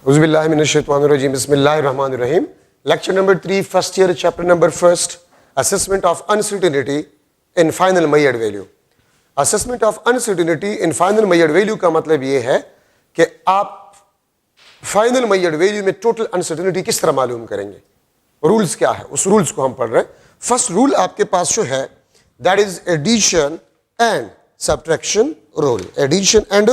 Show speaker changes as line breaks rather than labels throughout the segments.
Auzubillahiminash-shaytanir-rajim. Bismillahir-rahmanir-rahim. Lecture number 3, first year, chapter number 1, assessment of uncertainty in final Maillard value. Assessment of uncertainty in final Maillard value का मतलब ये है कि आप final Maillard value में total uncertainty किस तरह मालूम करेंगे, रूल्स क्या है, उस रूल्स को हम पढ़ रहे हैं. फर्स्ट रूल आपके पास जो है that is addition and subtraction rule. Addition and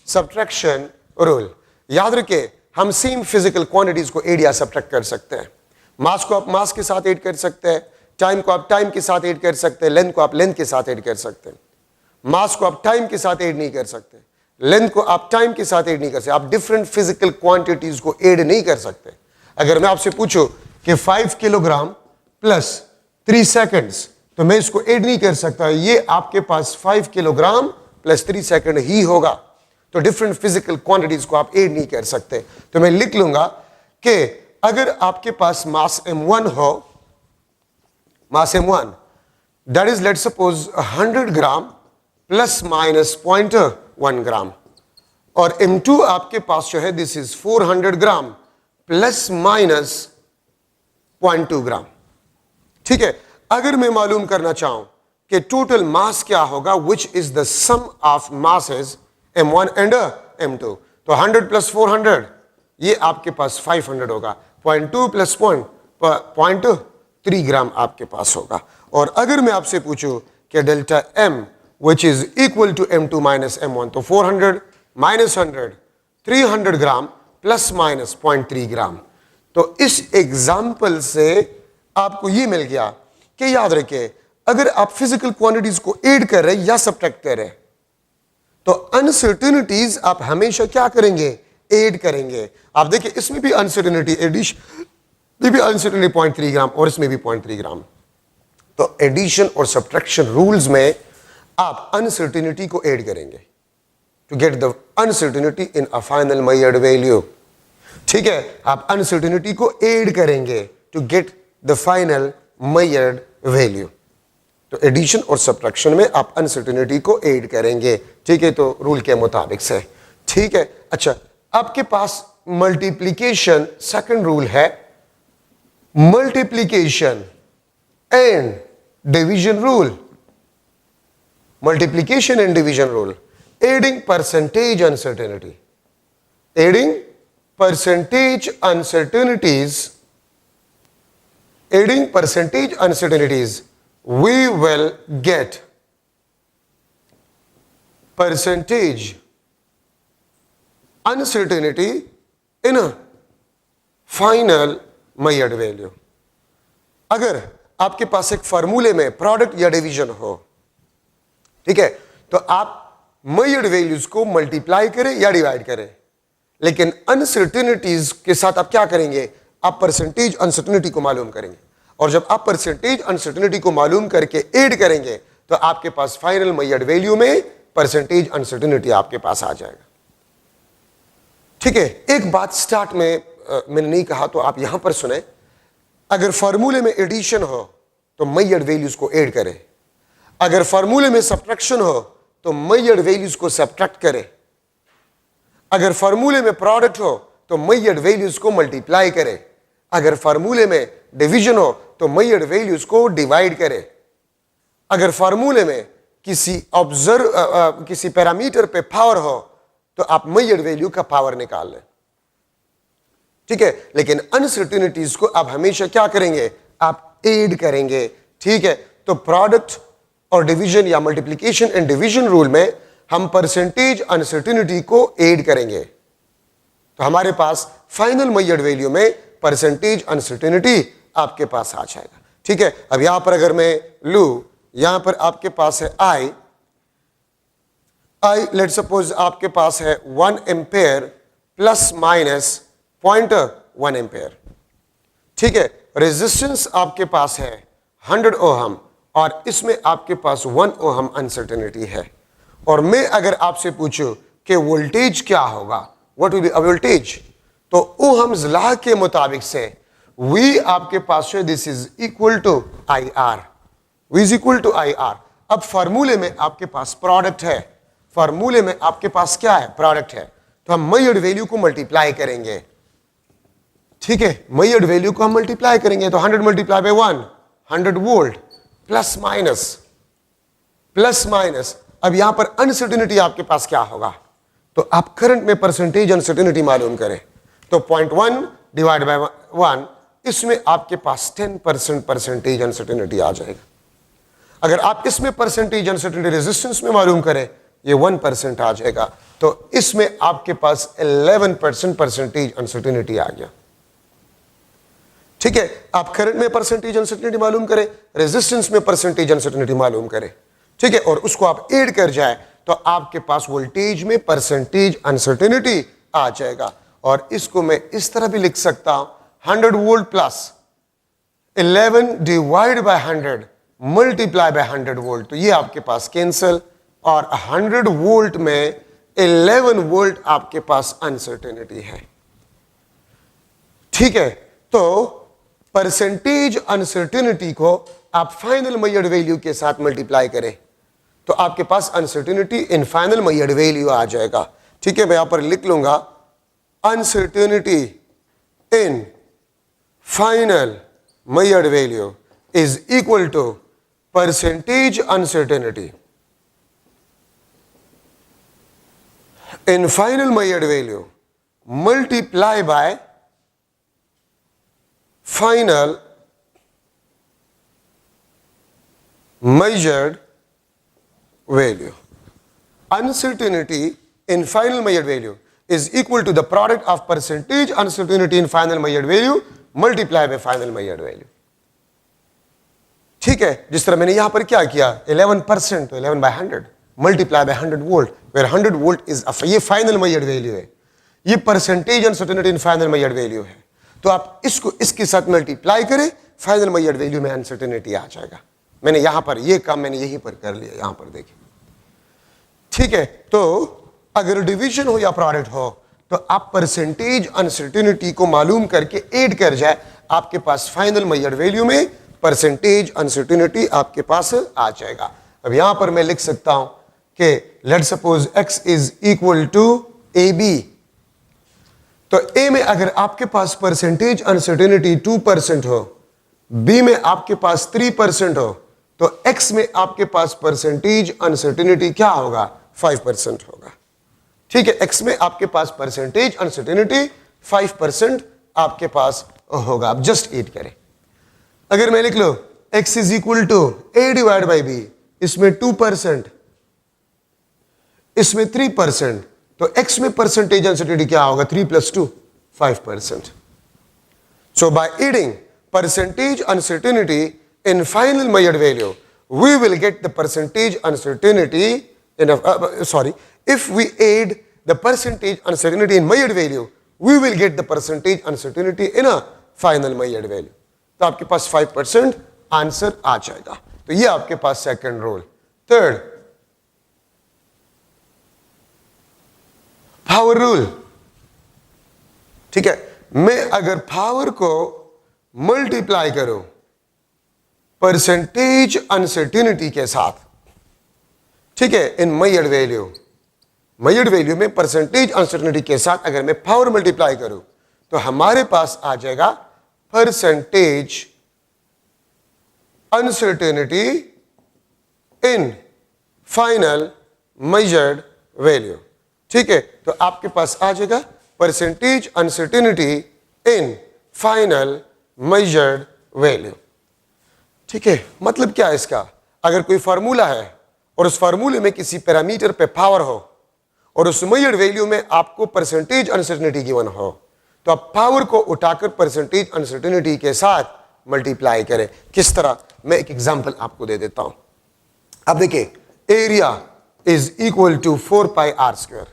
subtraction rule. याद रखिए, हम सेम फिजिकल क्वांटिटीज को एड या सब्ट्रैक्ट कर सकते हैं. मास को आप मास के साथ ऐड कर सकते हैं, टाइम को आप टाइम के साथ ऐड कर सकते हैं, लेंथ को आप लेंथ के साथ ऐड कर सकते हैं. मास को आप टाइम के साथ ऐड नहीं कर सकते, लेंथ को आप टाइम के साथ ऐड नहीं कर सकते. आप डिफरेंट फिजिकल क्वांटिटीज को ऐड नहीं कर सकते. अगर मैं आपसे पूछूं कि 5 किलोग्राम प्लस 3 सेकंड्स, तो मैं इसको ऐड नहीं कर सकता. ये आपके पास 5 किलोग्राम प्लस 3 सेकंड ही होगा. तो डिफरेंट फिजिकल क्वांटिटीज को आप ऐड नहीं कर सकते. तो मैं लिख लूंगा कि अगर आपके पास मास m1 हो, मास m1 that is let's suppose 100 gram plus minus 0.1 ग्राम, और m2 आपके पास जो है this is 400 gram plus minus 0.2 ग्राम. ठीक है. अगर मैं मालूम करना चाहूं कि टोटल मास क्या होगा, which is the sum of masses m1 and m2, तो 100 प्लस 400 ये आपके पास 500 होगा. 0.2 प्लस 0.3 ग्राम आपके पास होगा. और अगर मैं आपसे पूछूं कि delta m which is equal to m2 minus m1, तो 400 minus 100 300 gram plus minus 0.3 gram. तो इस एग्जाम्पल से आपको ये मिल गया कि याद रखिए, अगर आप फिजिकल क्वांटिटीज को ऐड कर रहे हैं या सब्ट्रैक्ट कर रहे हैं, तो अनसर्टेनिटीज आप हमेशा क्या करेंगे, ऐड करेंगे. आप देखिए, इसमें भी अनसर्टेनिटी एडिशन भी अनसर्टेनिटी 0.3 ग्राम और इसमें भी 0.3 ग्राम. तो एडिशन और सब्ट्रैक्शन रूल्स में आप अनसर्टेनिटी को ऐड करेंगे to get the uncertainty in a final Maillard value. ठीक है, आप अनसर्टेनिटी को ऐड करेंगे to get the final Maillard value. तो एडिशन और सब्ट्रैक्शन में आप अनसर्टेनिटी को ऐड करेंगे. ठीक है, तो रूल के मुताबिक से. ठीक है. अच्छा, आपके पास मल्टीप्लिकेशन सेकंड रूल है, multiplication and division rule. Multiplication and division rule. Adding percentage uncertainty, adding percentage uncertainties, adding percentage uncertainties, we will get percentage uncertainty in a final Maillard value. अगर आपके पास एक फार्मूले में प्रोडक्ट या division हो, ठीक है, तो आप Maillard वैल्यूज को मल्टीप्लाई करें या डिवाइड करें, लेकिन अनसर्टेनिटीज के साथ आप क्या करेंगे, आप परसेंटेज अनसर्टेनिटी को मालूम करेंगे. और जब आप परसेंटेज अनसर्टेनिटी को मालूम करके ऐड करेंगे, तो आपके पास फाइनल Maillard वैल्यू में परसेंटेज अनसर्टेनिटी आपके पास आ जाएगा. ठीक है. एक बात स्टार्ट में मैंने नहीं कहा, तो आप यहां पर सुने. अगर फार्मूले में एडिशन हो तो Maillard वैल्यूज को ऐड करें. अगर फार्मूले में सब्ट्रैक्शन हो तो Maillard वैल्यूज को सब्ट्रैक्ट करें. अगर फार्मूले में प्रोडक्ट हो तो Maillard वैल्यूज को मल्टीप्लाई करें. अगर फार्मूले में डिवीजन हो तो Maillard वैल्यूज को डिवाइड करें. अगर फार्मूले में किसी पैरामीटर पे पावर हो तो आप Maillard वैल्यू का पावर निकाल लें. ठीक है. लेकिन अनसर्टेनिटीज को आप हमेशा क्या करेंगे, आप ऐड करेंगे. ठीक है. तो प्रोडक्ट और डिवीजन या मल्टीप्लिकेशन एंड डिवीजन रूल में हम परसेंटेज अनसर्टेनिटी को ऐड करेंगे, तो हमारे पास फाइनल Maillard वैल्यू में परसेंटेज अनसर्टेनिटी आपके पास आ जाएगा. ठीक है. अब यहां पर अगर मैं लू, यहां पर आपके पास है आई लेट सपोज आपके पास है 1 एम्पेयर प्लस माइनस 0.1 एम्पेयर. ठीक है. रेजिस्टेंस आपके पास है 100 ओहम और इसमें आपके पास 1 ओहम अनसर्टेनिटी है. और मैं अगर आपसे पूछूं कि वोल्टेज क्या होगा, what will be a voltage, तो ओहम्स लॉ के मुताबिक से V आपके पास है this is equal to IR. V is equal to IR. अब फार्मूले में आपके पास प्रोडक्ट है, फार्मूले में आपके पास क्या है, प्रोडक्ट है. तो हम मेजर्ड वैल्यू को मल्टीप्लाई करेंगे। ठीक है, मेजर्ड वैल्यू को हम मल्टीप्लाई करेंगे तो 100 multiply bye 1, 100 volt, plus minus. अब यहां पर अनसर्टेनिटी आपके पास क्या होगा, तो आप करंट में परसेंटेज अनसर्टेनिटी मालूम करें तो 0.1 डिवाइड बाय 1, इसमें आपके पास 10% परसेंटेज अनसर्टेनिटी आ जाएगा। अगर आप इसमें परसेंटेज अनसर्टेनिटी रेजिस्टेंस में मालूम करें, ये 1% आ जाएगा, तो इसमें आपके पास 11% परसेंटेज अनसर्टेनिटी आ गया। ठीक है, आप करंट में परसेंटेज अनसर्टेनिटी मालूम करें, रेजिस्टेंस में परसेंटेज अनसर्टेनिटी मालूम करें, ठीक है, और उसको आप ऐड कर जाए तो आपके पास वोल्टेज में परसेंटेज अनसर्टेनिटी आ जाएगा। और इसको मैं इस तरह भी लिख सकता हूं, 100 volt plus 11 divide by 100 multiply by 100 volt, तो ये आपके पास कैंसल, और 100 वोल्ट में 11 वोल्ट आपके पास अनसर्टेनिटी है। ठीक है, तो परसेंटेज अनसर्टेनिटी को आप फाइनल मेजर्ड वैल्यू के साथ मल्टीप्लाई करें तो आपके पास uncertainty in final measured value आ जाएगा। ठीक है, मैं यहां पर लिख लूंगा, uncertainty in final measured value is equal to percentage uncertainty in final measured value multiply by final measured value. Uncertainty in final measured value is equal to the product of percentage uncertainty in final measured value multiply by final measured value. ठीक है, जिस तरह मैंने यहां पर क्या किया, 11% तो 11 by 100 multiply by 100 volt, where 100 volt is ये फाइनल measured value है, ये percentage uncertainty in final measured value है। तो आप इसको इसके साथ मल्टीप्लाई करें, फाइनल मेजर्ड वैल्यू में अनसर्टेनिटी आ जाएगा। मैंने यहां पर ये काम मैंने यहीं पर कर लिया, यहां पर देखिए। ठीक है, तो अगर डिवीजन हो या प्रोडक्ट हो तो आप परसेंटेज अनसर्टेनिटी को मालूम करके ऐड कर जाए, आपके पास फाइनल मेजर्ड वैल्यू में परसेंटेज अनसर्टेनिटी आपके पास आ जाएगा। अब यहां पर मैं लिख सकता हूं कि let's suppose x is equal to AB, तो A में अगर आपके पास परसेंटेज अनसर्टेनिटी 2% हो, B में आपके पास 3% हो, तो X में आपके पास परसेंटेज अनसर्टेनिटी क्या होगा, 5% होगा। ठीक है, X में आपके पास परसेंटेज अनसर्टेनिटी 5% आपके पास होगा। आप जस्ट ऐड करें, अगर मैं लिख लो x is equal to A divide by B, इसमें 2%, इसमें 3%, तो x में परसेंटेज अनसर्टेनिटी क्या होगा, 3 + 2 5%. So by adding percentage uncertainty in final measured value, we will get the percentage uncertainty in if we add the percentage uncertainty in measured value, we will get the percentage uncertainty in a final measured value. तो आपके पास 5% answer आ जाएगा। तो ये आपके पास second rule. Third, power rule. ठीक है, मैं अगर पावर को मल्टीप्लाई करूं परसेंटेज अनसर्टेनिटी के साथ, ठीक है, इन मेजर्ड वैल्यू में परसेंटेज अनसर्टेनिटी के साथ अगर मैं पावर मल्टीप्लाई करूं तो हमारे पास आ जाएगा percentage uncertainty in final measured value. ठीक है, तो आपके पास आ जाएगा percentage uncertainty in final measured value. ठीक है, मतलब क्या है इसका, अगर कोई फार्मूला है और उस फार्मूले में किसी पैरामीटर पे पावर हो और उस मेजर्ड वैल्यू में आपको परसेंटेज अनसर्टेनिटी गिवन हो, तो आप पावर को उठाकर परसेंटेज अनसर्टेनिटी के साथ मल्टीप्लाई करें। किस तरह, मैं एक एग्जांपल आपको दे देता हूं। अब देखिए, area is equal to 4πr²।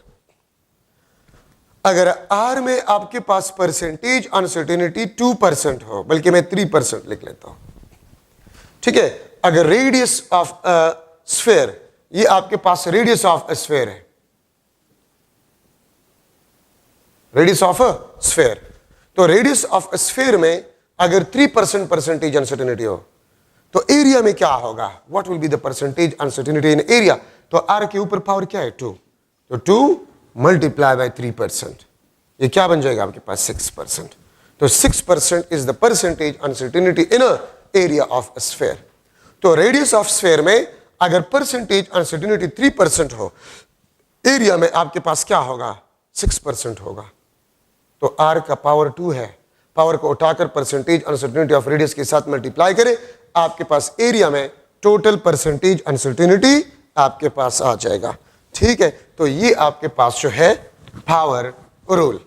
अगर r में आपके पास परसेंटेज अनसर्टेनिटी 2% हो, बल्कि मैं 3% लिख लेता हूं। ठीक है, अगर रेडियस ऑफ स्फीयर, ये आपके पास रेडियस ऑफ स्फीयर है, रेडियस ऑफ स्फीयर, तो रेडियस ऑफ स्फीयर में अगर 3% परसेंटेज अनसर्टेनिटी हो तो एरिया में क्या होगा, what will be the percentage uncertainty in area. तो r के ऊपर पावर क्या है, 2, तो 2 मल्टीप्लाई बाय 3%, ये क्या बन जाएगा आपके पास 6%। तो 6% is the percentage uncertainty in a area of sphere. तो रेडियस ऑफ स्फेयर में अगर परसेंटेज अनसर्टेनिटी 3% हो, एरिया में आपके पास क्या होगा 6% होगा। तो r का पावर 2 है, पावर को उठाकर परसेंटेज अनसर्टेनिटी ऑफ रेडियस के साथ मल्टीप्लाई करें, आपके पास एरिया में टोटल परसेंटेज अनसर्टेनिटी आपके पास आ जाएगा। ठीक है, तो ये आपके पास जो है पावर रूल।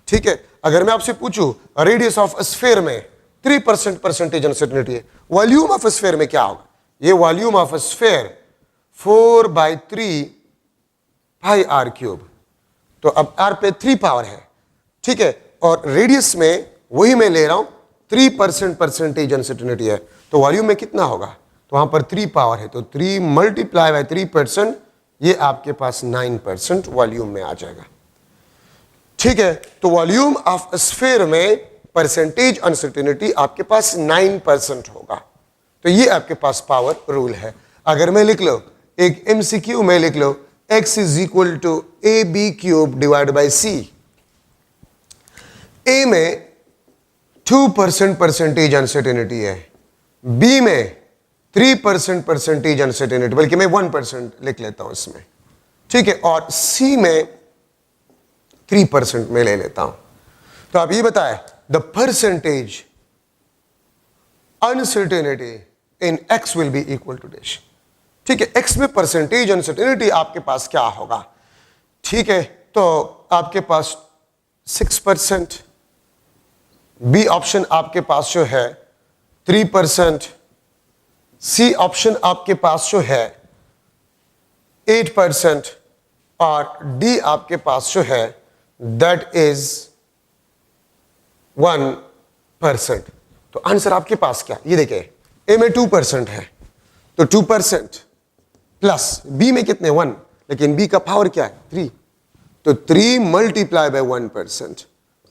ठीक है, अगर मैं आपसे पूछूं रेडियस ऑफ स्फीयर में 3% परसेंटेज अनसर्टेनिटी है, वॉल्यूम ऑफ स्फीयर में क्या होगा? ये volume of sphere 4/3 pi r cube. तो अब r पे 3 पावर है, ठीक है, और रेडियस में वही मैं ले रहा हूं 3% परसेंटेज अनसर्टेनिटी है, तो वॉल्यूम में कितना होगा? तो वहां पर 3 पावर है, तो 3 मल्टीप्लाई बाय 3%, ये आपके पास 9% वॉल्यूम में आ जाएगा। ठीक है, तो वॉल्यूम ऑफ स्फीयर में परसेंटेज अनसर्टेनिटी आपके पास 9% होगा। तो ये आपके पास पावर रूल है। अगर मैं लिख लो एक एमसीक्यू में लिख लो x is equal to AB³ divide by C। A में 2% परसेंटेज अनसर्टेनिटी है, B में 3% परसेंटेज अनसर्टेनिटी, बल्कि मैं 1% लिख लेता हूं इसमें। ठीक है, और C में 3% में ले लेता हूं। तो आप ये बताएं the percentage uncertainty in x will be equal to dash. ठीक है, x में परसेंटेज अनसर्टेनिटी आपके पास क्या होगा? ठीक है, तो आपके पास 6%, बी ऑप्शन आपके पास जो है 3%, सी ऑप्शन आपके पास जो है 8%, और डी आपके पास जो है दैट इज 1%। तो आंसर आपके पास क्या? ये देखिए, ए में 2% है, तो 2% प्लस बी में कितने 1, लेकिन बी का पावर क्या है 3, तो 3 मल्टीप्लाई बाय 1%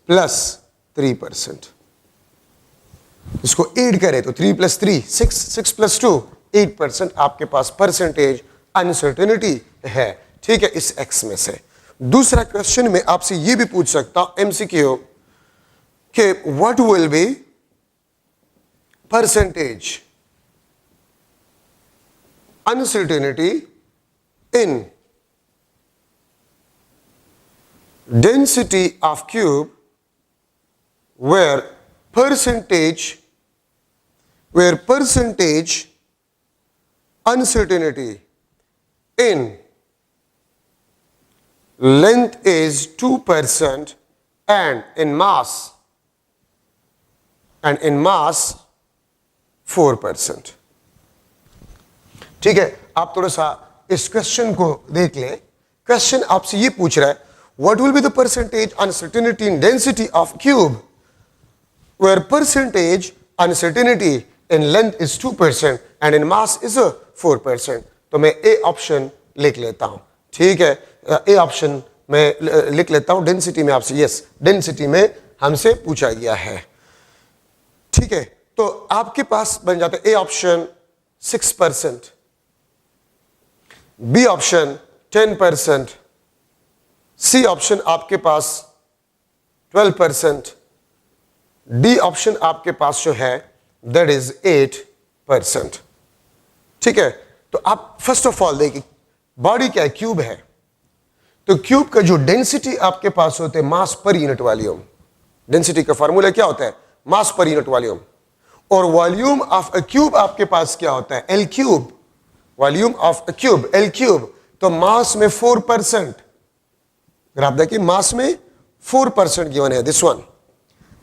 प्लस 3%। इसको ऐड करें तो 3 + 3 6, 6 + 2 8% आपके पास परसेंटेज अनसर्टेनिटी है। ठीक है, इस x में से। दूसरा क्वेश्चन में आपसे यह भी पूछ सकता हूं एमसीक्यू कि what will be percentage uncertainty in density of cube where percentage uncertainty in length is 2% and in mass 4%। ठीक है, आप थोड़ा सा इस क्वेश्चन को देख लें। क्वेश्चन आपसे ये पूछ रहा है what will be the percentage uncertainty in density of cube where percentage uncertainty in length is 2% and in mass is 4%। तो मैं ए ऑप्शन लिख लेता हूं। ठीक है, ए ऑप्शन में लिख लेता हूं। डेंसिटी में आपसे यस, डेंसिटी में हमसे पूछा गया है। ठीक है, तो आपके पास बन जाता है A option 6%, B option 10%, C option आपके पास 12%, डी ऑप्शन आपके पास जो है दैट इज 8%। ठीक है, तो आप फर्स्ट ऑफ ऑल देखिए बॉडी क्या है, क्यूब है, तो क्यूब का जो डेंसिटी आपके पास होते हैं मास पर यूनिट वॉल्यूम। डेंसिटी का फार्मूला क्या होता है? मास पर यूनिट वॉल्यूम। और वॉल्यूम ऑफ अ क्यूब आपके पास क्या होता है? L cube. Volume of a cube L cube, तो मास में 4%। अगर आप देखिए मास में 4% गिवन है दिस वन।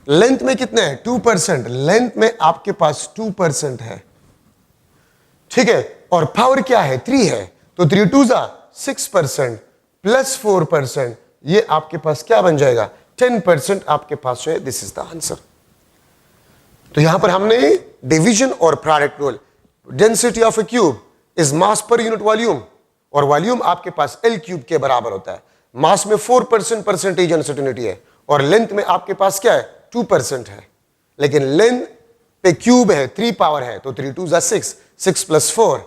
लेंथ में कितने है? 2%। लेंथ में आपके पास 2% है। ठीक है, और पावर क्या है? 3 है, तो 3 2 6% प्लस 4%, ये आपके पास क्या बन जाएगा? 10% आपके पास जो है। This is the answer. तो यहां पर हमने डिवीजन और product rule, density of A cube is mass per unit volume, और वॉल्यूम आपके पास एल क्यूब के बराबर होता है। मास में 4% परसेंटेज अनसर्टेनिटी है, और लेंथ में आपके पास क्या है? 2% है, लेकिन लेंथ पे क्यूब है, 3 पावर है, तो 3 2 6, 6 + 4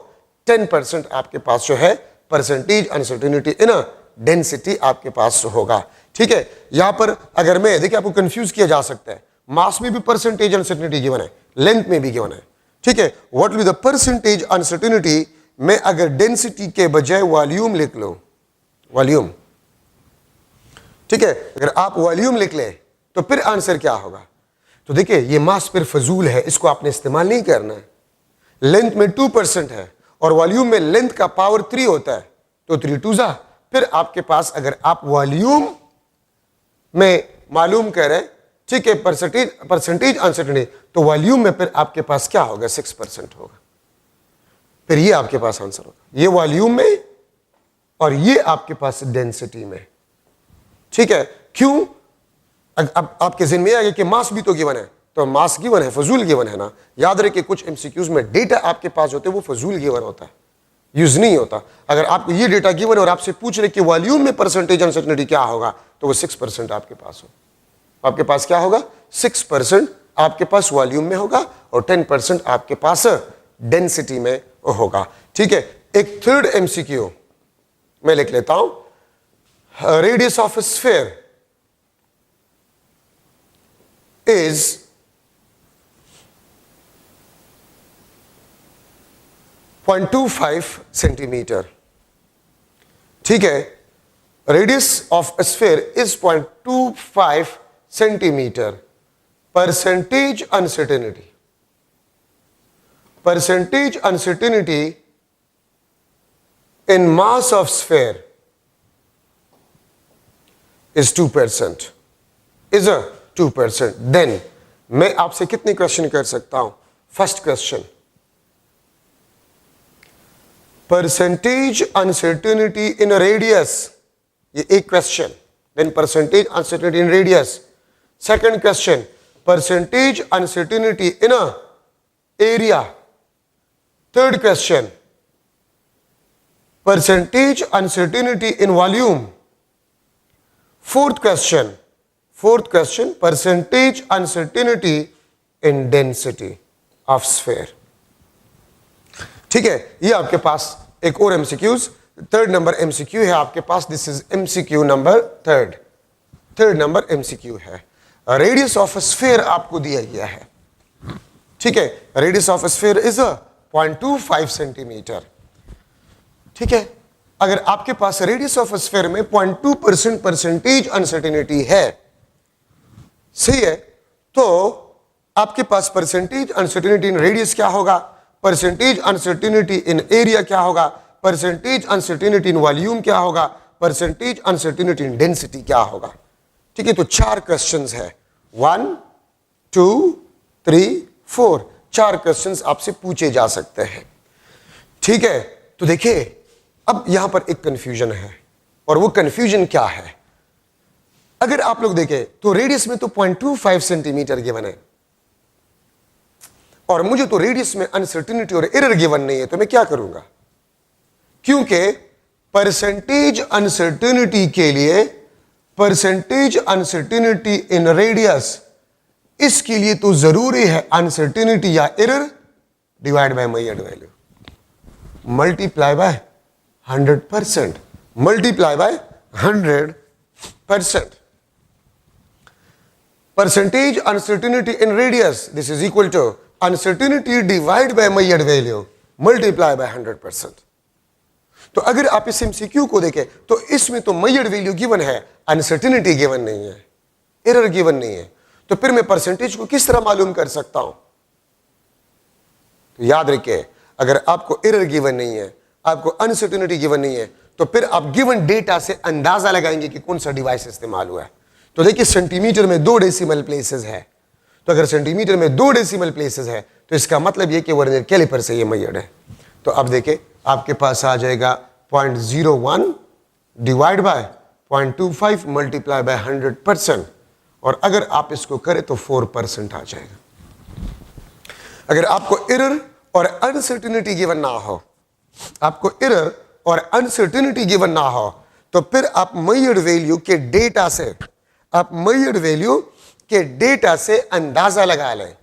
10% आपके पास जो है percentage uncertainty in a density आपके पास होगा। ठीक है, यहां पर अगर मैं देखिए आपको कंफ्यूज किया जा सकता है, मास में भी परसेंटेज अनसर्टेनिटी गिवन है, लेंथ में भी गिवन है। ठीक है, what will be the percentage uncertainty, मैं अगर डेंसिटी के बजाय वॉल्यूम लिख लो, वॉल्यूम, ठीक है, अगर आप वॉल्यूम लिख लें तो फिर आंसर क्या होगा? तो देखिए ये मास फिर फजूल है, इसको आपने इस्तेमाल नहीं करना है। लेंथ में 2% है और वॉल्यूम में लेंथ का पावर 3 होता है, तो 3 2 जा, फिर आपके पास अगर आप वॉल्यूम में मालूम करें, ठीक है, परसेंटेज अनसर्टेनिटी, तो वॉल्यूम में फिर आपके पास क्या होगा? 6% होगा। फिर ये आपके पास आंसर होगा, ये वॉल्यूम में और ये आपके पास डेंसिटी में। ठीक है, क्यों? अब आपके ज़हन में आ गया कि मास भी तो गिवन है, तो मास गिवन है, फजूल गिवन है ना। याद रखिए कुछ एमसीक्यूज में डेटा आपके पास होते हैं वो फजूल गिवन होता है, यूज नहीं होता। अगर आपको ये डेटा गिवन है और आपसे पूछ रहे कि वॉल्यूम में परसेंटेज अनसर्टेनिटी क्या होगा, तो वो 6% आपके पास हो। आपके पास क्या होगा? 6% आपके पास वॉल्यूम में होगा और 10% आपके पास डेंसिटी में होगा। ठीक है, एक थर्ड एमसीक्यू मैं लिख लेता हूं, radius of a sphere is .25 centimetre. ठीक है, radius of a sphere is 0.25 centimetre. Percentage uncertainty, percentage uncertainty in mass of sphere is 2%, is a 2%। Then मैं आपसे कितने क्वेश्चन कर सकता हूं? First question, percentage uncertainty in radius, ये एक क्वेश्चन। Then percentage uncertainty in radius. Second question, percentage uncertainty in area. Third question, percentage uncertainty in volume. Fourth question, percentage uncertainty in density of sphere. ठीक है, ये आपके पास एक और MCQs, third number MCQ है आपके पास। This is MCQ number third number MCQ है। रेडियस ऑफ स्फीयर आपको दिया गया है। ठीक है, radius of sphere is 0.25 centimetre. ठीक है, अगर आपके पास रेडियस ऑफ स्फीयर में 0.2% परसेंटेज अनसर्टेनिटी है, सही है, तो आपके पास परसेंटेज अनसर्टेनिटी इन रेडियस क्या होगा, परसेंटेज अनसर्टेनिटी इन एरिया क्या होगा, परसेंटेज अनसर्टेनिटी इन वॉल्यूम क्या होगा, परसेंटेज अनसर्टेनिटी इन डेंसिटी क्या होगा। ठीक है, तो 4 क्वेश्चंस है, 1 2 3 4, 4 क्वेश्चंस आपसे पूछे जा सकते हैं। ठीक है, तो देखिए अब यहां पर एक कंफ्यूजन है, और वो कंफ्यूजन क्या है? अगर आप लोग देखें तो रेडियस में तो 0.25 सेंटीमीटर गिवन है, और मुझे तो रेडियस में अनसर्टेनिटी और एरर गिवन नहीं है, तो मैं क्या करूंगा? क्योंकि परसेंटेज अनसर्टेनिटी के लिए, परसेंटेज अनसर्टेनिटी इन रेडियस, इसके लिए तो जरूरी है अनसर्टेनिटी या error divide by measured value multiply by 100%, multiply by 100%। Percentage uncertainty in radius, this is equal to uncertainty divide by measured value multiply by 100%। तो अगर आप इस एमसीक्यू को देखें तो इसमें तो मेजर्ड वैल्यू गिवन है, अनसर्टेनिटी गिवन नहीं है, एरर गिवन नहीं है, तो फिर मैं परसेंटेज को किस तरह मालूम कर सकता हूं? तो याद रखिए, अगर आपको एरर गिवन नहीं है, आपको अनसर्टेनिटी गिवन नहीं है, तो फिर आप गिवन डेटा से अंदाजा लगाएंगे कि कौन सा डिवाइस इस्तेमाल हुआ है। तो देखिए सेंटीमीटर में 2 डेसिमल प्लेसेस है, तो अगर सेंटीमीटर में 2 डेसिमल प्लेसेस है तो इसका मतलब ये कि वर्नियर कैलिपर से ये मेजर्ड है। तो अब देखिए आपके पास आ जाएगा 0.01 डिवाइड बाय 0.25 मल्टीप्लाई बाय 100%, और अगर आप इसको करें तो 4% आ जाएगा। अगर आपको एरर और अनसर्टेनिटी गिवन ना हो, आपको एरर और अनसर्टेनिटी गिवन ना हो, तो फिर आप मेजर्ड वैल्यू के डेटा से, आप मेजर्ड वैल्यू के डेटा से अंदाजा लगा लें,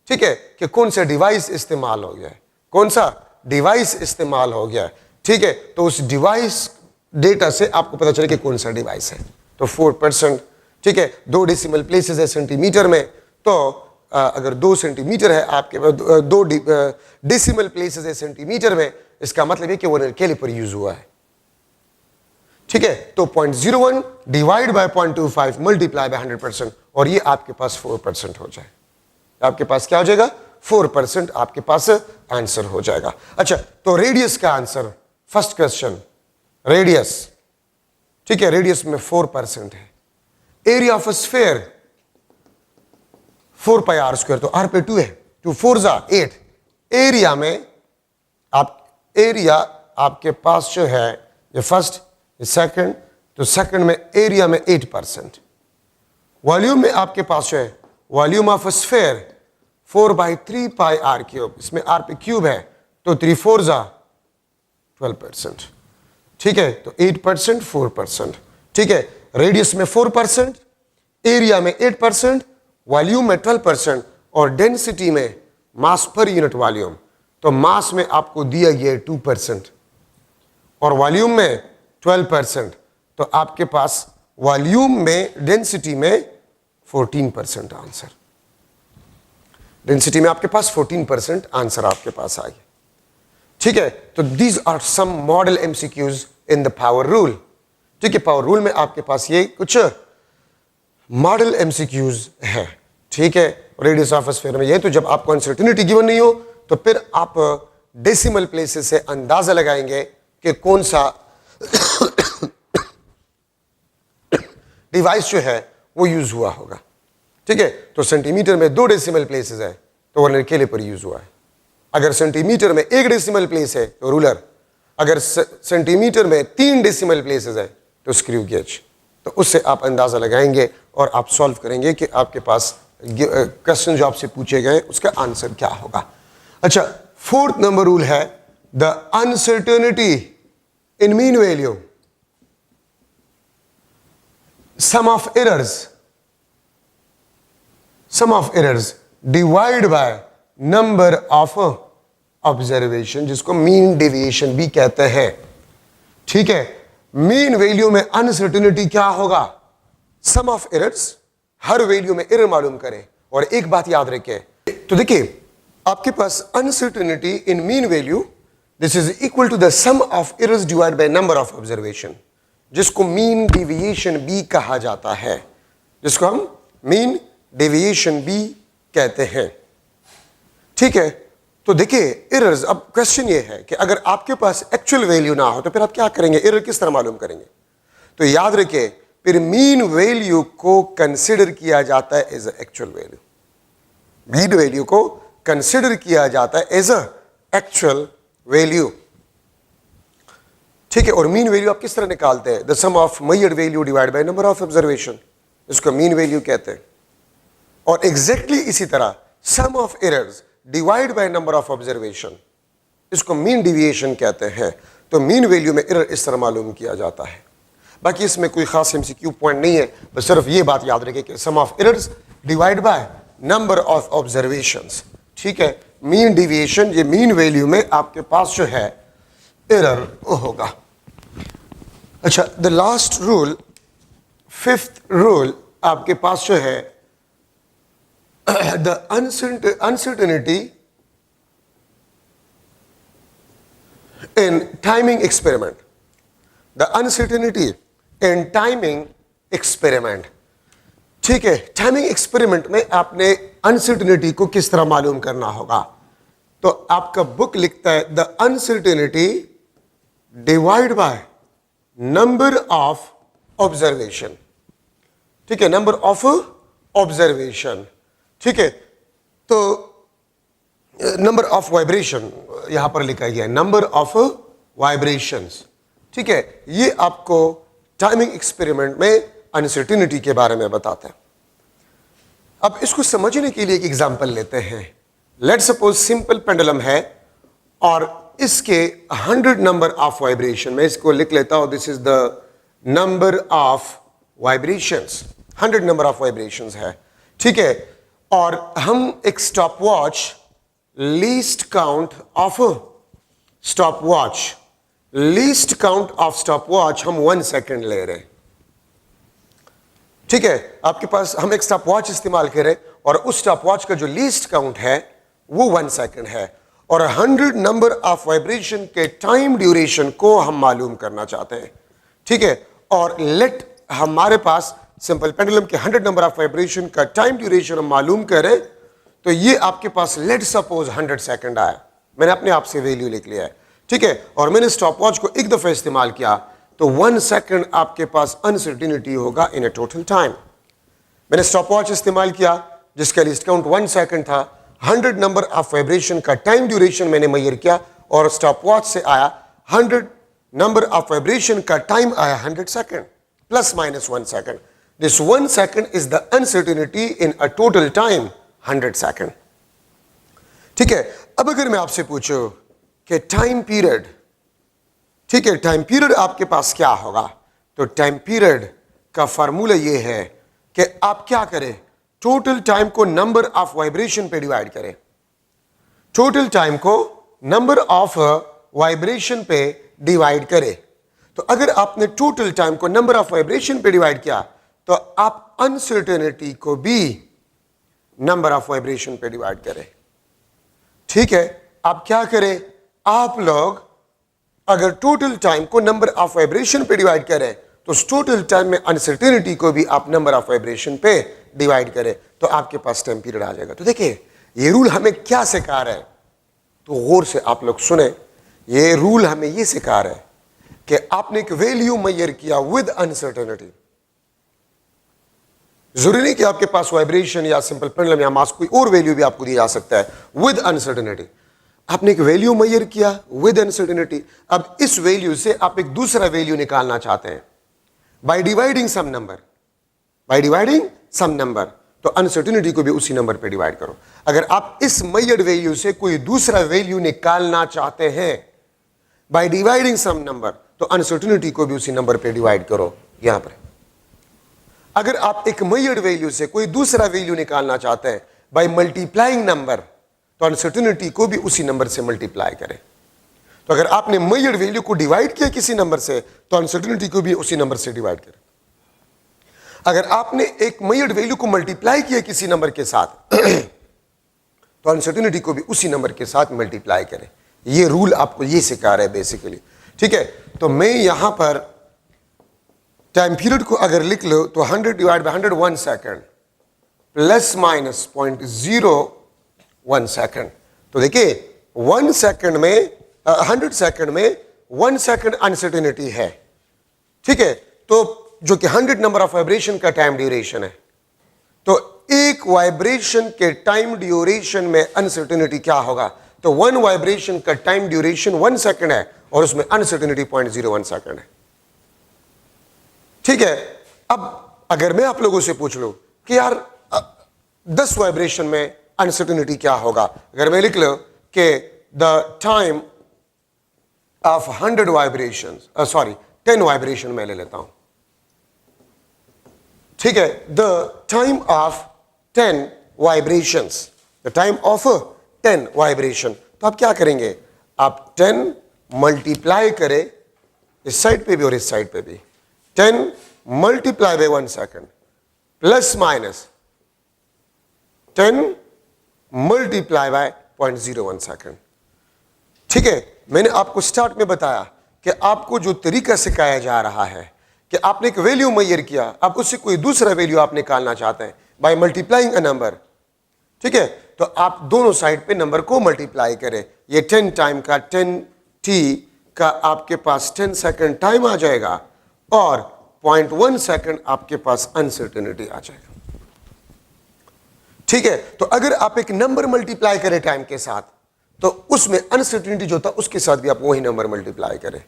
ठीक है, कि कौन सा डिवाइस इस्तेमाल हो गया है, कौन सा डिवाइस इस्तेमाल हो गया है। ठीक है, तो उस डिवाइस डेटा से आपको पता चले कि कौन सा डिवाइस है। तो 4%, ठीक है। 2 डेसिमल प्लेसेस है सेंटीमीटर में, तो अगर 2 सेंटीमीटर है आपके पास, 2 डेसिमल प्लेसेस है सेंटीमीटर में, इसका मतलब है कि वो कैलिपर यूज हुआ है, ठीक है। तो 0.01 डिवाइड बाय 0.25 मल्टीप्लाई बाय 100%, और ये आपके पास 4% हो जाए। आपके पास क्या हो जाएगा? 4% आपके पास आंसर हो जाएगा। अच्छा, तो रेडियस का आंसर, फर्स्ट क्वेश्चन रेडियस, ठीक है, रेडियस में 4% है। Area of sphere 4 pi r square, तो आर पे 2 है, 2 4 जा 8। एरिया में एरिया आपके पास जो है, ये फर्स्ट, ये सेकंड, तो सेकंड में एरिया में 8%। वॉल्यूम में आपके पास जो है, volume of sphere 4/3 pi r cube, इसमें आर पे क्यूब है, तो 3 4 जा 12%, ठीक है। तो 8%, 4%, ठीक है। रेडियस में 4%, एरिया में 8%, वॉल्यूम में 12%, और डेंसिटी में मास पर यूनिट वॉल्यूम, तो मास में आपको दिया गया है 2% और वॉल्यूम में 12%, तो आपके पास वॉल्यूम में, डेंसिटी में 14% आंसर। डेंसिटी में आपके पास 14% आंसर आपके पास आ गया, ठीक है। तो these are some model MCQs in the power rule, ठीक है। पावर रूल में आपके पास ये कुछ मॉडल एमसीक्यूज है, ठीक है। रेडियस ऑफ स्फीयर में ये, तो जब आपको अनसर्टेनिटी गिवन नहीं हो तो फिर आप डेसिमल प्लेसेस से अंदाजा लगाएंगे कि कौन सा डिवाइस जो है वो यूज हुआ होगा, ठीक है। तो सेंटीमीटर में 2 डेसिमल प्लेसेस है, तो वो कैलिपर यूज हुआ है। अगर सेंटीमीटर में 1 डेसिमल प्लेस है तो रूलर, अगर सेंटीमीटर में 3 डेसिमल प्लेसेस है तो स्क्रू गेज। तो उससे आप अंदाजा लगाएंगे और आप सॉल्व करेंगे कि आपके पास क्वेश्चन जो आपसे पूछे गए उसका आंसर क्या होगा। अच्छा, 4th नंबर रूल है the uncertainty in mean value, sum of errors divide by number of observation, जिसको मीन डेविएशन भी कहते हैं, ठीक है। मीन वैल्यू में अनसर्टेनिटी क्या होगा? सम ऑफ एरर्स, हर वैल्यू में एरर मालूम करें। और एक बात याद रखें, तो देखिए आपके पास uncertainty in mean value, this is equal to the sum of errors divide by number of observation, जिसको मीन डेविएशन भी कहा जाता है, जिसको हम मीन डेविएशन भी कहते हैं, ठीक है। तो देखिए एरर्स, अब क्वेश्चन ये है कि अगर आपके पास एक्चुअल वैल्यू ना हो तो फिर आप क्या करेंगे? एरर किस तरह मालूम करेंगे? तो याद रखिए, फिर मीन वैल्यू को कंसिडर किया जाता है as actual value. Mean value को कंसिडर किया जाता है एज एक्चुअल वैल्यू, ठीक है। और मीन वैल्यू आप किस तरह निकालते हैं? The sum of measured value divide by number of observation, इसको मीन वैल्यू कहते हैं। और एग्जैक्टली इसी तरह sum of errors divide by number of observation, इसको मीन डेविएशन कहते हैं। तो मीन वैल्यू में एरर इस तरह मालूम किया जाता है। बाकी इसमें कोई खास एमसीक्यू पॉइंट नहीं है, बस सिर्फ ये बात याद रखें कि sum of errors divide by number of observations, ठीक है। मीन डेविएशन, ये मीन वैल्यू में आपके पास जो है एरर होगा। अच्छा, the last rule, 5th rule आपके पास जो है the uncertainty in timing experiment, the uncertainty in timing experiment, ठीक है। टाइमिंग एक्सपेरिमेंट में आपने अनसर्टेनिटी को किस तरह मालूम करना होगा? तो आपका बुक लिखता है the uncertainty divide by number of observation, ठीक है, नंबर ऑफ ऑब्जर्वेशन, ठीक है। तो नंबर ऑफ वाइब्रेशन यहां पर लिखा गया है, नंबर ऑफ वाइब्रेशंस, ठीक है। ये आपको टाइमिंग एक्सपेरिमेंट में अनसर्टेनिटी के बारे में बताता है। अब इसको समझने के लिए एक एग्जांपल लेते हैं। लेट्स सपोज सिंपल पेंडुलम है और इसके 100 नंबर ऑफ वाइब्रेशन, मैं इसको लिख लेता हूं, this is the number of vibrations, 100 number of vibrations है, ठीक है। और हम एक stop watch, least count of stop watch, least count of stop watch हम 1 सेकंड ले रहे हैं। ठीक है, आपके पास हम एक स्टॉप वॉच इस्तेमाल करें और उस स्टॉप वॉच का जो लीस्ट काउंट है वो 1 सेकंड है और 100 नंबर ऑफ वाइब्रेशन के टाइम ड्यूरेशन को हम मालूम करना चाहते हैं। ठीक है, और लेट हमारे पास सिंपल पेंडुलम के 100 नंबर ऑफ वाइब्रेशन का टाइम ड्यूरेशन हम मालूम करें तो ये आपके पास लेट सपोज 100 सेकंड आया, मैंने अपने आप से वैल्यू लिख लिया है। ठीक है, और मैंने स्टॉप वॉच को एक दफा इस्तेमाल किया तो 1 सेकंड आपके पास अनसर्टिनिटी होगा इन ए टोटल टाइम। मैंने स्टॉप वॉच इस्तेमाल किया जिसका लिस्ट काउंट 1 सेकंड था, 100 नंबर ऑफ वाइब्रेशन का टाइम ड्यूरेशन मैंने मेजर किया और स्टॉप वॉच से आया 100 नंबर ऑफ वाइब्रेशन का टाइम आया 100 second plus minus 1 second. This 1 second is the uncertainty in a total time 100 second. ठीक है, अब अगर मैं आपसे पूछूं कि टाइम पीरियड, ठीक है, टाइम पीरियड आपके पास क्या होगा, तो टाइम पीरियड का फार्मूला ये है कि आप क्या करें, टोटल टाइम को नंबर ऑफ वाइब्रेशन पे डिवाइड करें। टोटल टाइम को नंबर ऑफ वाइब्रेशन पे डिवाइड करें। तो अगर आपने टोटल टाइम को नंबर ऑफ वाइब्रेशन पे डिवाइड किया तो आप अनसर्टेनिटी को भी नंबर ऑफ वाइब्रेशन पे डिवाइड करें। ठीक है, आप क्या करें, आप लोग अगर टोटल टाइम को नंबर ऑफ वाइब्रेशन पे डिवाइड करें तो उस टोटल टाइम में अनसर्टेनिटी को भी आप नंबर ऑफ वाइब्रेशन पे डिवाइड करें तो आपके पास टाइम पीरियड आ जाएगा। तो देखिए ये रूल हमें क्या सिखा रहा है, तो गौर से आप लोग सुने, ये रूल हमें ये सिखा रहा है कि आपने एक वैल्यू मेजर किया विद अनसर्टेनिटी। जरूरी नहीं कि आपके पास वाइब्रेशन या सिंपल पेंडुलम या मास कोई और वैल्यू भी आपको दिया जा सकता है विद अनसर्टेनिटी। आपने एक वैल्यू मेजर किया विद अनसर्टेनिटी, अब इस वैल्यू से आप एक दूसरा वैल्यू निकालना चाहते हैं by dividing some number, by dividing some number, तो अनसर्टेनिटी को भी उसी नंबर पे डिवाइड करो। अगर आप इस मेजर्ड वैल्यू से कोई दूसरा वैल्यू निकालना चाहते हैं बाय डिवाइडिंग सम नंबर, तो अनसर्टेनिटी को भी उसी नंबर पे डिवाइड करो। यहां पर अगर आप एक मेजर्ड वैल्यू से कोई दूसरा वैल्यू निकालना चाहते हैं बाय मल्टीप्लाइंग नंबर, तो अनसर्टेनिटी को भी उसी नंबर से मल्टीप्लाई करें। तो अगर आपने मेजर्ड वैल्यू को डिवाइड किया किसी नंबर से तो अनसर्टेनिटी को भी उसी नंबर से डिवाइड करें। अगर आपने एक मेजर्ड वैल्यू को मल्टीप्लाई किया किसी नंबर के साथ तो अनसर्टेनिटी को भी उसी नंबर के साथ मल्टीप्लाई करें। ये रूल आपको ये सिखा रहा है बेसिकली। ठीक है, तो मैं यहां पर टाइम पीरियड को अगर लिख लो तो 100 divide by 100 1 second plus minus 0.01 second. तो देखिए 1 सेकंड में 100 सेकंड में 1 सेकंड अनसर्टेनिटी है। ठीक है, तो जो कि 100 नंबर ऑफ वाइब्रेशन का टाइम ड्यूरेशन है, तो एक वाइब्रेशन के टाइम ड्यूरेशन में अनसर्टेनिटी क्या होगा, तो 1 वाइब्रेशन का टाइम ड्यूरेशन 1 सेकंड है और उसमें अनसर्टेनिटी 0.01 सेकंड है। ठीक है, अब अगर मैं आप लोगों से पूछ लूं कि यार 10 वाइब्रेशन में अनसर्टेनिटी क्या होगा, अगर मैं लिख लो कि the time of 100 vibration, sorry 10 vibration मैं ले लेता हूं। ठीक है, the time of 10 vibrations, the time of 10 vibration, तो आप क्या करेंगे, आप 10 मल्टीप्लाई करें इस साइड पे भी और इस साइड पे भी, 10 multiply by 1 second plus minus 10 multiply by 0.01 second. ठीक है, मैंने आपको स्टार्ट में बताया कि आपको जो तरीका सिखाया जा रहा है कि आपने एक वैल्यू मेजर किया, आप उससे कोई दूसरा वैल्यू आप निकालना चाहते हैं बाय मल्टीप्लाइंग अ नंबर। ठीक है, तो आप दोनों साइड पे नंबर को मल्टीप्लाई करें। ये 10 टाइम का 10t का आपके पास 10 सेकंड टाइम आ जाएगा और 0.1 सेकंड आपके पास अनसर्टेनिटी आ जाएगा। ठीक है, तो अगर आप एक नंबर मल्टीप्लाई करें टाइम के साथ तो उसमें अनसर्टेनिटी जो था उसके साथ भी आप वही नंबर मल्टीप्लाई करें।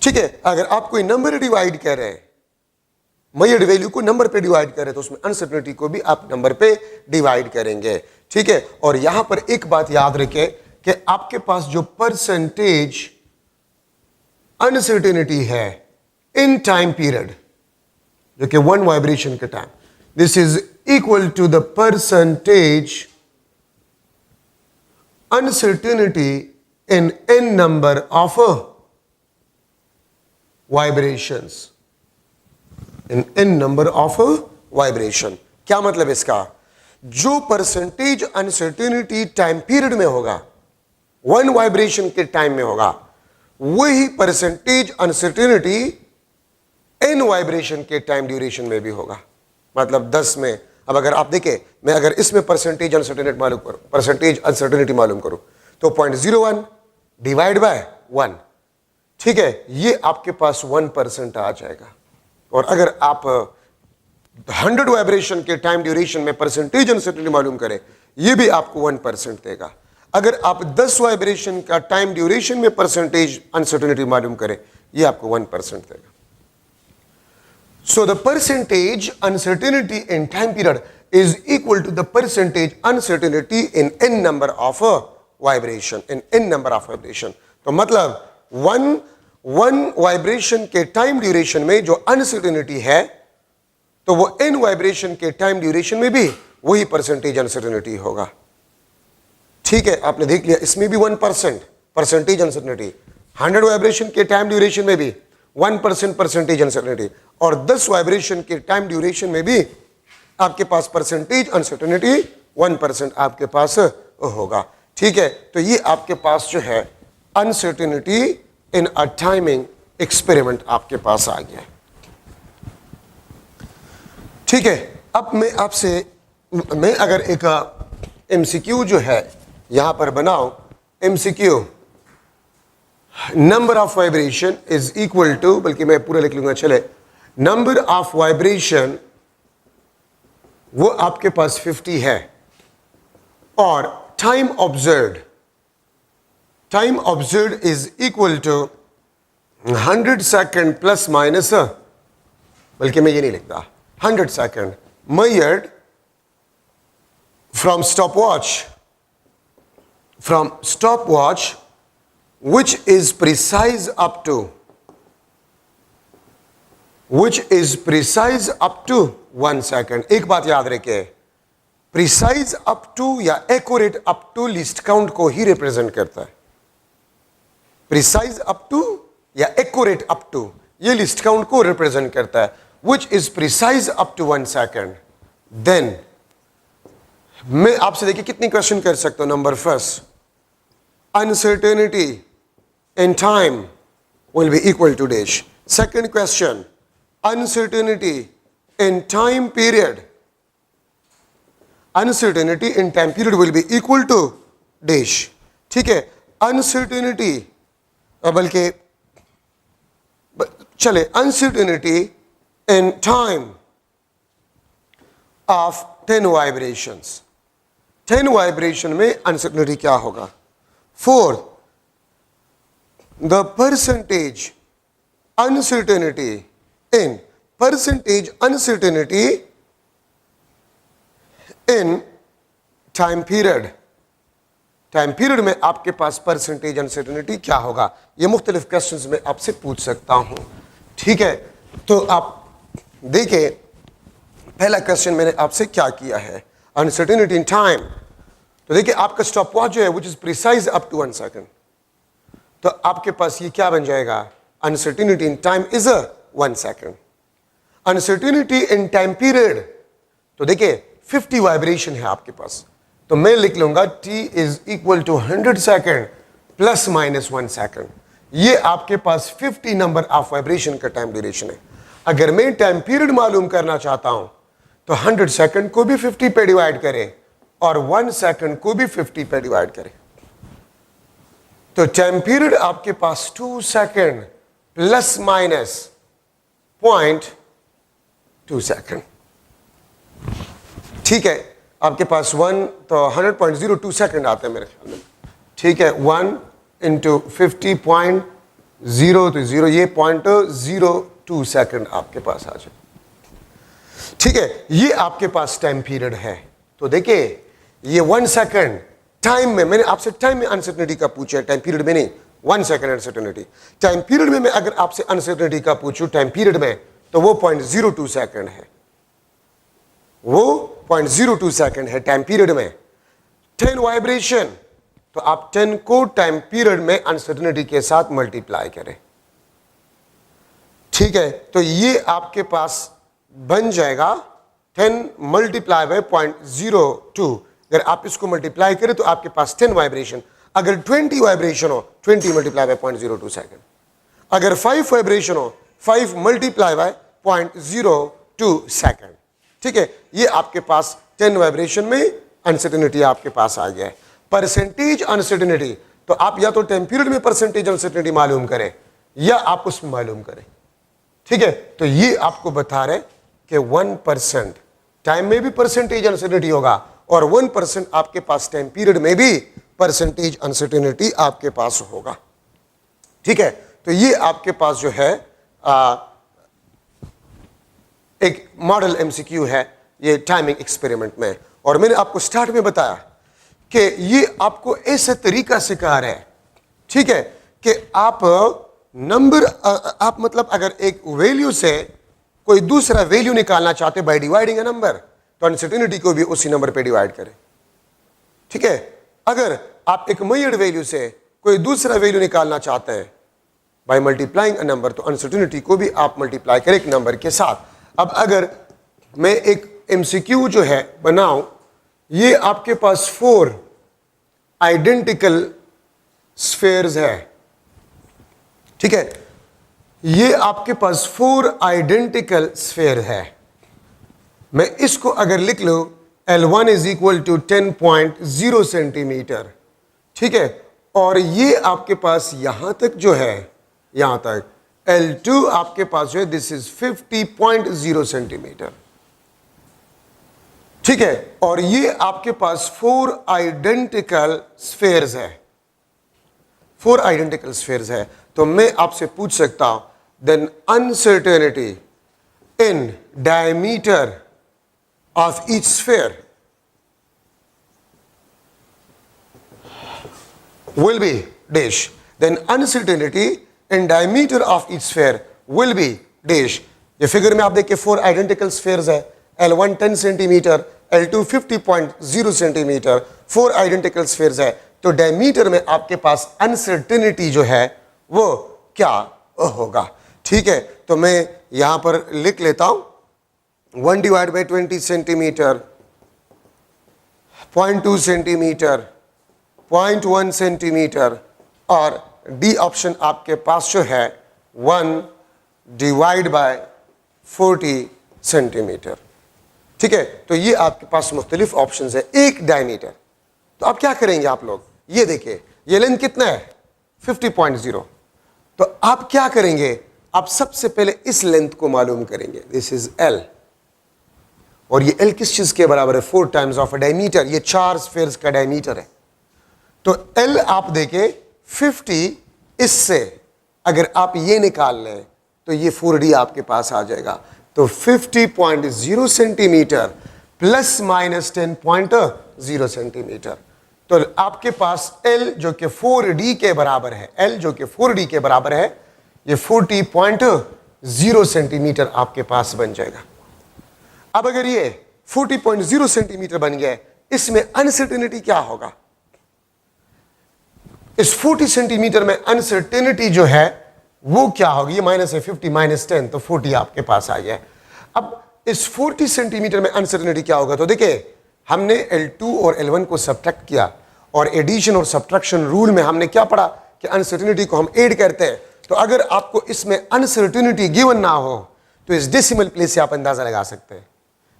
ठीक है, अगर आप कोई नंबर डिवाइड कर रहे हैं, मेजर्ड वैल्यू को नंबर पे डिवाइड करें, तो उसमें अनसर्टेनिटी को भी आप नंबर पे डिवाइड करेंगे। ठीक है, और यहां पर एक बात याद रखें कि आपके पास जो परसेंटेज अनसर्टेनिटी है इन टाइम पीरियड, जो कि 1 वाइब्रेशन का time, this is equal to the percentage uncertainty in n number of vibrations, in n number of vibration. क्या मतलब इसका? जो परसेंटेज अनसर्टेनिटी टाइम पीरियड में होगा, वन वाइब्रेशन के टाइम में होगा, वही परसेंटेज अनसर्टेनिटी n वाइब्रेशन के टाइम ड्यूरेशन में भी होगा। मतलब 10 में, अब अगर आप देखें, मैं अगर इसमें परसेंटेज अनसर्टेनिटी मालूम करूं, परसेंटेज अनसर्टेनिटी मालूम करूं, तो 0.01 डिवाइड बाय 1, ठीक है, ये आपके पास 1% आ जाएगा। और अगर आप 100 वाइब्रेशन के टाइम ड्यूरेशन में परसेंटेज अनसर्टेनिटी मालूम करें, ये भी आपको 1% देगा। अगर आप 10 वाइब्रेशन का टाइम ड्यूरेशन में परसेंटेज अनसर्टेनिटी मालूम करें, ये आपको 1% देगा। So the percentage uncertainty in time period is equal to the percentage uncertainty in n number of vibration, in n number of vibration। तो मतलब वन वाइब्रेशन के टाइम ड्यूरेशन में जो अनसर्टेनिटी है, तो वो n वाइब्रेशन के टाइम ड्यूरेशन में भी वही परसेंटेज अनसर्टेनिटी होगा। ठीक है, आपने देख लिया, इसमें भी 1% परसेंटेज अनसर्टेनिटी, 100 वाइब्रेशन के टाइम ड्यूरेशन में भी 1% परसेंटेज अनसर्टेनिटी, और 10 वाइब्रेशन के टाइम ड्यूरेशन में भी आपके पास परसेंटेज अनसर्टेनिटी 1% आपके पास होगा। ठीक है, तो ये आपके पास जो है uncertainty in a timing experiment आपके पास आ गया। ठीक है, अब मैं अगर एक एमसीक्यू जो है यहां पर बनाऊं, MCQ number of vibration is equal to, बल्कि मैं पूरा लिख लूंगा, चले, नंबर ऑफ वाइब्रेशन वो आपके पास 50 है, और time observed is equal to 100 second plus minus, बल्कि मैं ये नहीं लिखता, 100 second measured from stopwatch which is precise up to 1 second। एक बात याद रखिए, प्रिसाइज अप टू या accurate up to least count को ही रिप्रेजेंट करता है। प्रिसाइज अप टू या एक्यूरेट अप टू, ये लिस्ट काउंट को रिप्रेजेंट करता है। which is precise up to 1 second, then मैं आपसे देखिए कितनी क्वेश्चन कर सकता हूं। Number first, uncertainty in time will be equal to dash। second question, uncertainty in time period will be equal to dash। ठीक है, uncertainty, बल्कि चले, uncertainty in time of 10 vibrations, 10 vibration में अनसर्टेनिटी क्या होगा। Fourth, the percentage uncertainty in time period में आपके पास percentage uncertainty क्या होगा। ये मुख्तलिफ क्वेश्चंस में आपसे पूछ सकता हूं। ठीक है, तो आप देखिए, पहला क्वेश्चन मैंने आपसे क्या किया है, अनसर्टेनिटी इन टाइम। तो देखिए, आपका स्टॉप वॉच जो है which is precise up to 1 second, तो आपके पास ये क्या बन जाएगा, uncertainty in time is 1 second. Uncertainty in time period, तो देखिए 50 वाइब्रेशन है आपके पास, तो मैं लिख लूंगा t is equal to 100 second plus minus 1 second. ये आपके पास 50 नंबर ऑफ वाइब्रेशन का टाइम ड्यूरेशन है। अगर मैं टाइम पीरियड मालूम करना चाहता हूं, तो 100 सेकेंड को भी 50 पे डिवाइड करें और 1 सेकेंड को भी 50 पे डिवाइड करें, तो टाइम पीरियड आपके पास 2 सेकेंड प्लस माइनस 0.2 सेकेंड। ठीक है, आपके पास 1 तो 100.02 सेकेंड आते हैं मेरे ख्याल में। ठीक है, 1 इंटू 50.0 तो 0, ये 0.02 सेकेंड आपके पास आ जाए। ठीक है, ये आपके पास टाइम पीरियड है। तो देखिए, ये 1 सेकेंड टाइम में, मैंने आपसे टाइम में अनसर्टेनिटी का पूछा है, टाइम पीरियड में नहीं। 1 सेकेंड अनसर्टेनिटी, टाइम पीरियड में मैं अगर आपसे अनसर्टेनिटी का पूछूं टाइम पीरियड में, तो वो 0.02 सेकेंड है, वो 0.02 सेकेंड है टाइम पीरियड में। 10 वाइब्रेशन, तो आप 10 को टाइम पीरियड में अनसर्टेनिटी के साथ मल्टीप्लाई करें। ठीक है, तो ये आपके पास बन जाएगा 10 मल्टीप्लाई बाय 0.02। अगर आप इसको मल्टीप्लाई करें तो आपके पास 10 वाइब्रेशन। अगर 20 वाइब्रेशन हो 20 मल्टीप्लाई बाय 0.02 सेकेंड। अगर 5 वाइब्रेशन हो 5 मल्टीप्लाई बाय 0.02 सेकेंड। ठीक है, ये आपके पास 10 वाइब्रेशन में अनसर्टेनिटी आपके पास आ गया है। परसेंटेज अनसर्टेनिटी, तो आप या तो टाइम पीरियड में परसेंटेज अनसर्टेनिटी मालूम करें या आप उसमें मालूम करें। ठीक है, तो ये आपको बता रहे कि 1% टाइम में भी परसेंटेज अनसर्टेनिटी होगा और 1% आपके पास टाइम पीरियड में भी परसेंटेज अनसर्टेनिटी आपके पास होगा। ठीक है, तो ये आपके पास जो है एक मॉडल एमसीक्यू है ये टाइमिंग एक्सपेरिमेंट में। और मैंने आपको स्टार्ट में बताया कि ये आपको ऐसे तरीका सिखा रहा है, ठीक है, कि आप नंबर आप मतलब अगर एक वैल्यू से कोई दूसरा वैल्यू निकालना चाहते बाय डिवाइडिंग अ नंबर, तो अनसर्टेनिटी को भी उसी नंबर पे डिवाइड करें। ठीक है, अगर आप एक मेजर्ड वैल्यू से कोई दूसरा वैल्यू निकालना चाहते हैं बाय मल्टीप्लाइंग अ नंबर, तो अनसर्टेनिटी को भी आप मल्टीप्लाई करें एक नंबर के साथ। अब अगर मैं एक एमसीक्यू जो है बनाऊं, ये आपके पास 4 आइडेंटिकल स्फीयर्स है। ठीक है, ये आपके पास 4 आइडेंटिकल स्फीयर है। मैं इसको अगर लिख लूं L1 is equal to 10.0 centimetre. ठीक है, और ये आपके पास यहां तक जो है, यहां तक L2 आपके पास जो है दिस इज 50.0 सेंटीमीटर। ठीक है, और ये आपके पास 4 आइडेंटिकल स्फीयर्स है। 4 आइडेंटिकल स्फीयर्स है, तो मैं आपसे पूछ सकता हूं then uncertainty in diameter of each sphere will be dash, then uncertainty in diameter of each sphere will be dash। ये फिगर में आप देखिए 4 आइडेंटिकल स्फीयर्स है, L1 10 centimetre, L2 50.0 centimetre, 4 identical spheres है, तो डायमीटर में आपके पास अनसर्टेनिटी जो है वो क्या होगा। ठीक है, तो मैं यहां पर लिख लेता हूं 1 divide by 20 centimetre, 0.2 centimetre, 0.1 centimetre, और डी ऑप्शन आपके पास जो है 1 डिवाइड बाय 40 सेंटीमीटर। ठीक है, तो ये आपके पास मुख्तलिफ ऑप्शन है। एक डायमीटर, तो आप क्या करेंगे आप लोग, ये देखिए ये लेंथ कितना है 50.0, तो आप क्या करेंगे, आप सबसे पहले इस लेंथ को मालूम करेंगे, दिस इज L, और ये L किस चीज के बराबर है 4 टाइम्स ऑफ डायमीटर, ये 4 स्फीयर्स का डायमीटर है। तो L आप देखें 50, इससे अगर आप ये निकाल लें तो ये 4D आपके पास आ जाएगा। तो 50.0 सेंटीमीटर प्लस माइनस 10.0 सेंटीमीटर, तो आपके पास L जो कि 4D के बराबर है, L जो कि 4D के बराबर है, ये 40.0 सेंटीमीटर आपके पास बन जाएगा। अब अगर ये 40.0 सेंटीमीटर बन गया, इसमें अनसर्टेनिटी क्या होगा, इस 40 सेंटीमीटर में अनसर्टेनिटी जो है वो क्या होगी, ये माइनस है 50 माइनस 10, तो 40 आपके पास आ गया है। अब इस 40 सेंटीमीटर में अनसर्टेनिटी क्या होगा, तो देखिए हमने L2 और L1 को सब्ट्रैक्ट किया, और एडिशन और सब्ट्रैक्शन रूल में हमने क्या पढ़ा कि अनसर्टेनिटी को हम ऐड करते हैं। तो अगर आपको इसमें अनसर्टेनिटी गिवन ना हो, तो इस डेसिमल प्लेस से आप अंदाजा लगा सकते हैं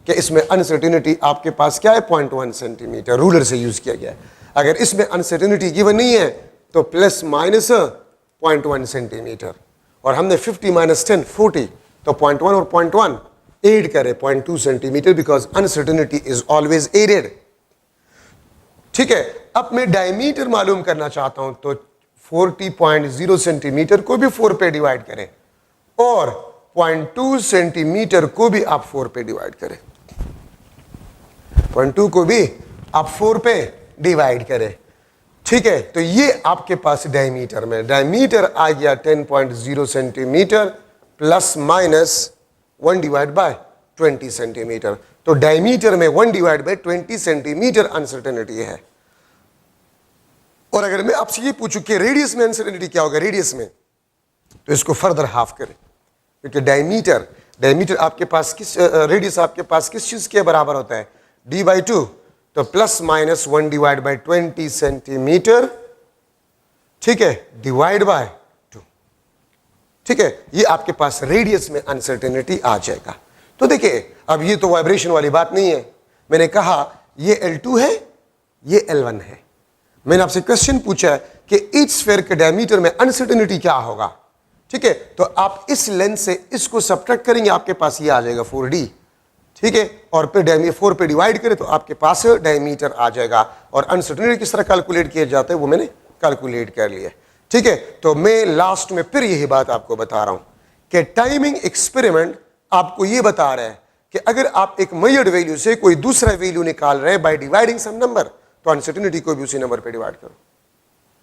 कि इसमें अनसर्टेनिटी आपके पास क्या है 0.1 सेंटीमीटर, रूलर से यूज किया गया है। अगर इसमें अनसर्टेनिटी गिवन नहीं है तो प्लस माइनस 0.1 सेंटीमीटर, और हमने 50 माइनस 10 40, तो 0.1 और 0.1 ऐड करें 0.2 centimetre, because uncertainty is always added. ठीक है, अब मैं डायमीटर मालूम करना चाहता हूं, तो 40.0 सेंटीमीटर को भी 4 पे डिवाइड करें और 0.2 सेंटीमीटर को भी आप 4 पे डिवाइड करें, 0.2 को भी आप 4 पे डिवाइड करें। ठीक है, तो ये आपके पास डायमीटर में, डायमीटर आ गया 10.0 centimetre plus minus 1 divide by 20 centimetre, तो डायमीटर में 1 डिवाइड बाय 20 सेंटीमीटर अनसर्टेनिटी है। और अगर मैं आपसे ये पूछूं कि रेडियस में अनसर्टेनिटी क्या होगा, रेडियस में, तो इसको फर्दर हाफ करें, क्योंकि डायमीटर आपके पास किस रेडियस आपके पास किस चीज के बराबर होता है, d/2, तो ±1 डिवाइड बाय 20 सेंटीमीटर, ठीक है, डिवाइड बाय 2, ठीक है, ये आपके पास रेडियस में अनसर्टेनिटी आ जाएगा। तो देखिए अब ये तो वाइब्रेशन वाली बात नहीं है, मैंने कहा ये L2 है, ये L1 है। मैंने आपसे क्वेश्चन पूछा कि ईच स्फीयर के डायमीटर में अनसर्टेनिटी क्या होगा, ठीक है, तो आप इस लेंथ से इसको सब्ट्रैक्ट करेंगे, आपके पास ये आ जाएगा 4D, ठीक है, और पे 4 पे डिवाइड करें तो आपके पास डायमीटर आ जाएगा। और अनसर्टेनिटी किस तरह कैलकुलेट किया जाता है वो मैंने कैलकुलेट कर लिया, ठीक है। तो मैं लास्ट में फिर यही बात आपको बता रहा हूं कि टाइमिंग एक्सपेरिमेंट आपको ये बता रहा है कि अगर आप एक मेजर्ड वैल्यू से कोई दूसरा वैल्यू निकाल रहे हैं बाय डिवाइडिंग सम नंबर, तो अनसर्टेनिटी को भी उसी नंबर पे डिवाइड करो।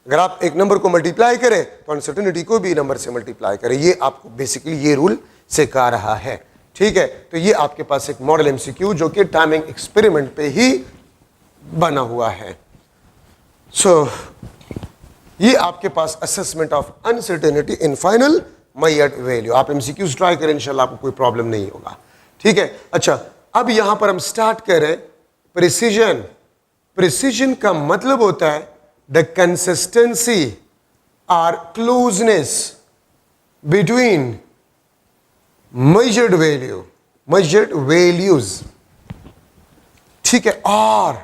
अगर आप एक नंबर को मल्टीप्लाई करें तो अनसर्टेनिटी को भी नंबर से मल्टीप्लाई करें। ये आपको बेसिकली ये रूल सिखा रहा है, ठीक है। तो ये आपके पास एक मॉडल एमसीक्यू जो कि टाइमिंग एक्सपेरिमेंट पे ही बना हुआ है। सो ये आपके पास assessment of uncertainty in final measured value. आप एमसीक्यूज ट्राई करें, इंशाल्लाह आपको कोई प्रॉब्लम नहीं होगा, ठीक है। अच्छा, अब यहां पर हम स्टार्ट करें प्रिसीजन। प्रिसीजन का मतलब होता है द कंसिस्टेंसी और क्लोजनेस बिटवीन मेजर्ड वैल्यूज, ठीक है। और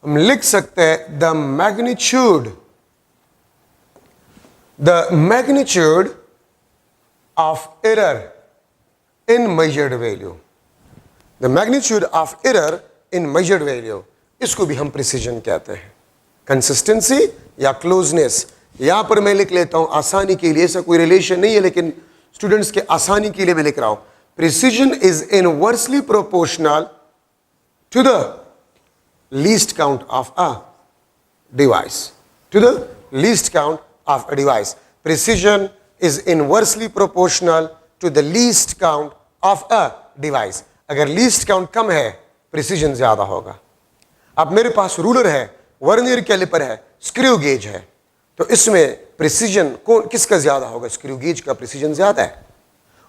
हम लिख सकते हैं the magnitude of error in measured value. The magnitude of error in measured value, इसको भी हम प्रिसीजन कहते हैं। कंसिस्टेंसी या क्लोजनेस, यहां पर मैं लिख लेता हूं आसानी के लिए, ऐसा कोई रिलेशन नहीं है लेकिन स्टूडेंट्स के आसानी के लिए मैं लिख रहा हूं। Precision is inversely proportional to the least count of a device, to the least count of a device. Precision is inversely proportional to the least count of a device. अगर लीस्ट काउंट कम है precision ज्यादा होगा। अब मेरे पास ruler है, vernier calliper है, स्क्रू गेज है, तो इसमें प्रिसीजन कौन किसका ज्यादा होगा? स्क्रू गेज का प्रिसीजन ज्यादा है।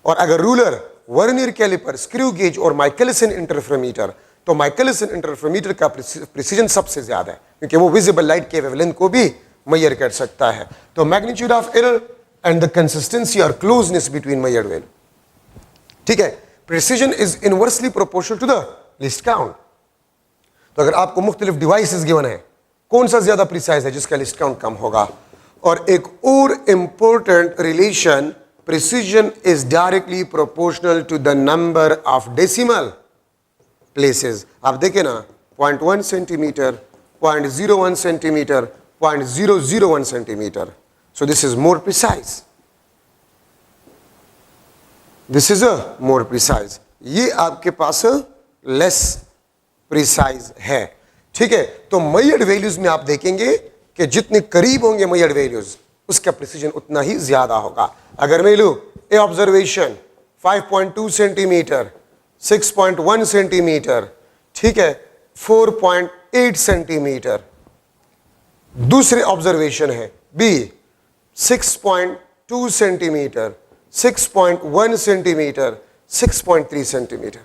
और अगर ruler, vernier calliper, screw gauge और माइकलसन इंटरफेरोमीटर, तो माइकलसन इंटरफेरोमीटर का प्रिसीजन सबसे ज्यादा है क्योंकि वो विजिबल लाइट के वेवलेंथ को भी मेजर कर सकता है। तो magnitude of error and the consistency और क्लोजनेस बिटवीन मेजर्ड वैल्यू, ठीक है। Precision is inversely proportional to the least count. तो अगर आपको मुख्तलिफ डिवाइसेस गिवन है, कौन सा ज्यादा प्रिसाइज है? जिसका लिस्ट काउंट कम होगा। और एक और important relation, precision is directly proportional to the number of decimal places. आप देखें ना, 0.1 centimetre, 0.01 centimetre, 0.001 centimetre. So this is more precise, this is a more precise. ये आपके पास लेस प्रिसाइज है, ठीक है। तो मेजर्ड वैल्यूज में आप देखेंगे कि जितने करीब होंगे मेजर्ड वैल्यूज, उसका प्रिसीजन उतना ही ज्यादा होगा। अगर मैं लूं ए ऑब्जर्वेशन 5.2 सेंटीमीटर, 6.1 सेंटीमीटर, ठीक है, 4.8 सेंटीमीटर। दूसरे ऑब्जर्वेशन है बी 6.2 सेंटीमीटर, 6.1 सेंटीमीटर, 6.3 सेंटीमीटर।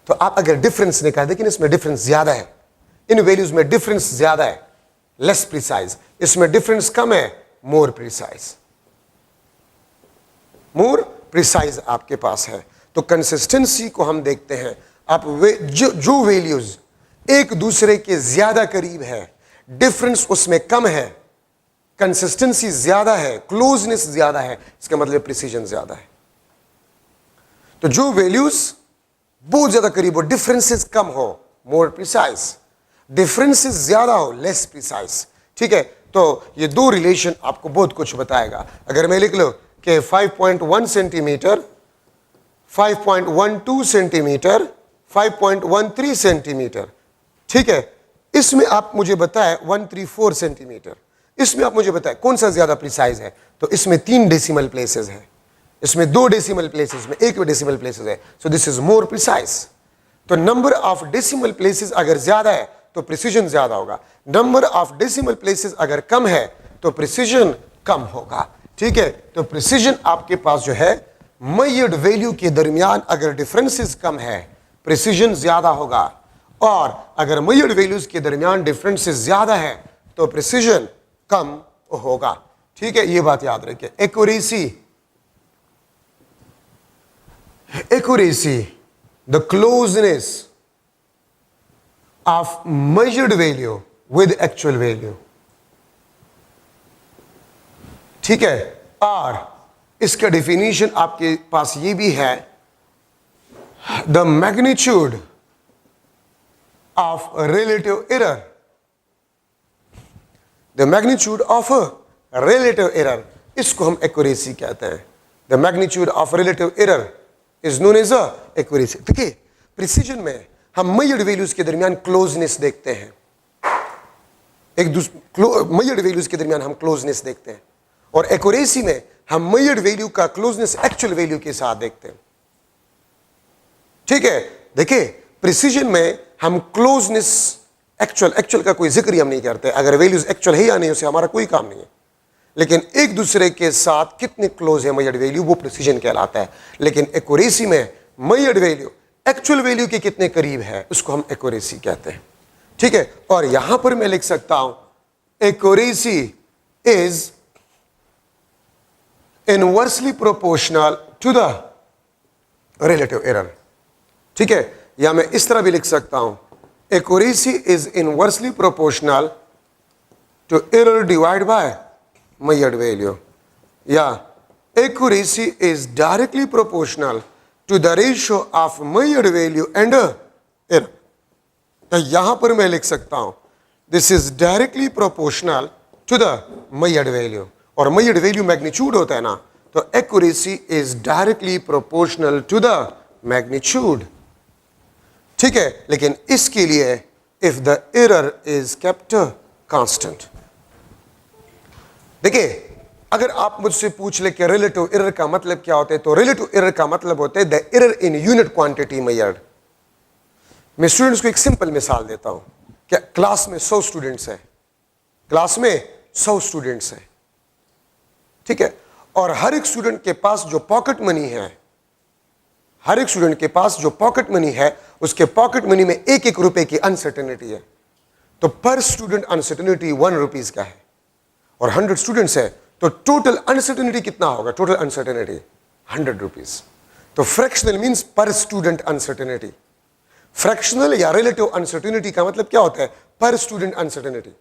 तो आप अगर डिफरेंस निकालें, लेकिन इसमें डिफरेंस ज्यादा है, इन वैल्यूज में डिफरेंस ज्यादा है, लेस प्रिसाइज। इसमें डिफरेंस कम है, मोर प्रिसाइज, मोर प्रिसाइज आपके पास है। तो कंसिस्टेंसी को हम देखते हैं, आप जो वैल्यूज एक दूसरे के ज्यादा करीब है, डिफरेंस उसमें कम है, कंसिस्टेंसी ज्यादा है, क्लोजनेस ज्यादा है, इसका मतलब प्रिसीजन ज्यादा है। तो जो वैल्यूज बहुत ज्यादा करीब हो, डिफरेंसेस कम हो, मोर प्रिसाइज, डिफरेंसेस ज्यादा हो, लेस प्रिसाइज, ठीक है। तो ये दो रिलेशन आपको बहुत कुछ बताएगा। अगर मैं लिख लो कि 5.1 सेंटीमीटर, 5.12 सेंटीमीटर, 5.13 सेंटीमीटर, ठीक है, इसमें आप मुझे बताएं 134 सेंटीमीटर, इसमें आप मुझे बताएं कौन सा ज्यादा प्रिसाइज है? तो इसमें 3 डेसिमल प्लेसेस है, इसमें 2 डेसिमल प्लेसेस में 1 डेसिमल प्लेसेस है। सो दिस इज मोर प्रिसाइज। तो नंबर ऑफ डेसिमल प्लेसेस अगर ज्यादा है तो प्रिसीजन ज्यादा होगा, नंबर ऑफ डेसिमल प्लेसेस अगर कम है तो प्रिसीजन कम होगा, ठीक है। तो प्रिसीजन आपके पास जो है मेजर्ड वैल्यू के दरमियान अगर डिफरेंसेस कम है प्रिसीजन ज्यादा होगा, और अगर मेजर्ड वैल्यूज के दरमियान डिफरेंसेस ज्यादा है तो प्रिसीजन कम होगा। ठीक है, ये बात याद रखिए। Accuracy the closeness of measured value with actual value. ठीक है, और इसका डेफिनेशन आपके पास ये भी है, the magnitude of relative error, the magnitude of relative error, इसको हम एक्यूरेसी कहते हैं। The magnitude of relative error is known as accuracy. देखिए, प्रिसीजन में हम मेजर्ड वैल्यूज के दरमियान क्लोजनेस देखते हैं, एक दूसरे मेजर्ड वैल्यूज के दरमियान हम क्लोजनेस देखते हैं, और एक्यूरेसी में हम मेजर्ड वैल्यू का क्लोजनेस एक्चुअल वैल्यू के साथ देखते हैं। ठीक है, देखिए प्रिसीजन में हम क्लोजनेस एक्चुअल का कोई जिक्र ही हम नहीं करते, अगर वैल्यूज एक्चुअल है या नहीं उससे हमारा कोई काम नहीं है, लेकिन एक दूसरे के साथ कितने क्लोज है मेजर्ड वैल्यू वो प्रिसीजन कहलाता है। लेकिन एक्यूरेसी में मेजर्ड वैल्यू एक्चुअल वैल्यू के कितने करीब है उसको हम एक्यूरेसी कहते हैं। ठीक है, और यहां पर मैं लिख सकता हूं accuracy is inversely proportional to the relative error. ठीक है, या मैं इस तरह भी लिख सकता हूं accuracy is inversely proportional to error divide by measured value, या accuracy is directly proportional to the ratio of measured value and error. तो यहां पर मैं लिख सकता हूं this is directly proportional to the measured value, और मेजर्ड वैल्यू मैग्नीट्यूड होता है ना, तो accuracy is directly proportional to the magnitude. ठीक है, लेकिन इसके लिए if the error is kept constant. देखिए, अगर आप मुझसे पूछ ले कि रिलेटिव एरर का मतलब क्या होता है, तो रिलेटिव एरर का मतलब होता है the error in unit quantity measured. मैं स्टूडेंट्स को एक सिंपल मिसाल देता हूं कि क्लास में 100 स्टूडेंट्स हैं, क्लास में 100 स्टूडेंट्स हैं। ठीक है, और हर एक स्टूडेंट के पास जो पॉकेट मनी है, हर एक स्टूडेंट के पास जो पॉकेट मनी है, उसके पॉकेट मनी में एक एक रुपए की अनसर्टेनिटी है, तो पर स्टूडेंट अनसर्टेनिटी 1 रुपीज का है, और 100 स्टूडेंट्स है तो टोटल अनसर्टेनिटी कितना होगा? Total uncertainty 100 rupees. तो फ्रैक्शनल मींस पर स्टूडेंट अनसर्टेनिटी। फ्रैक्शनल या रिलेटिव अनसर्टेनिटी का मतलब क्या होता है? पर स्टूडेंट अनसर्टेनिटी।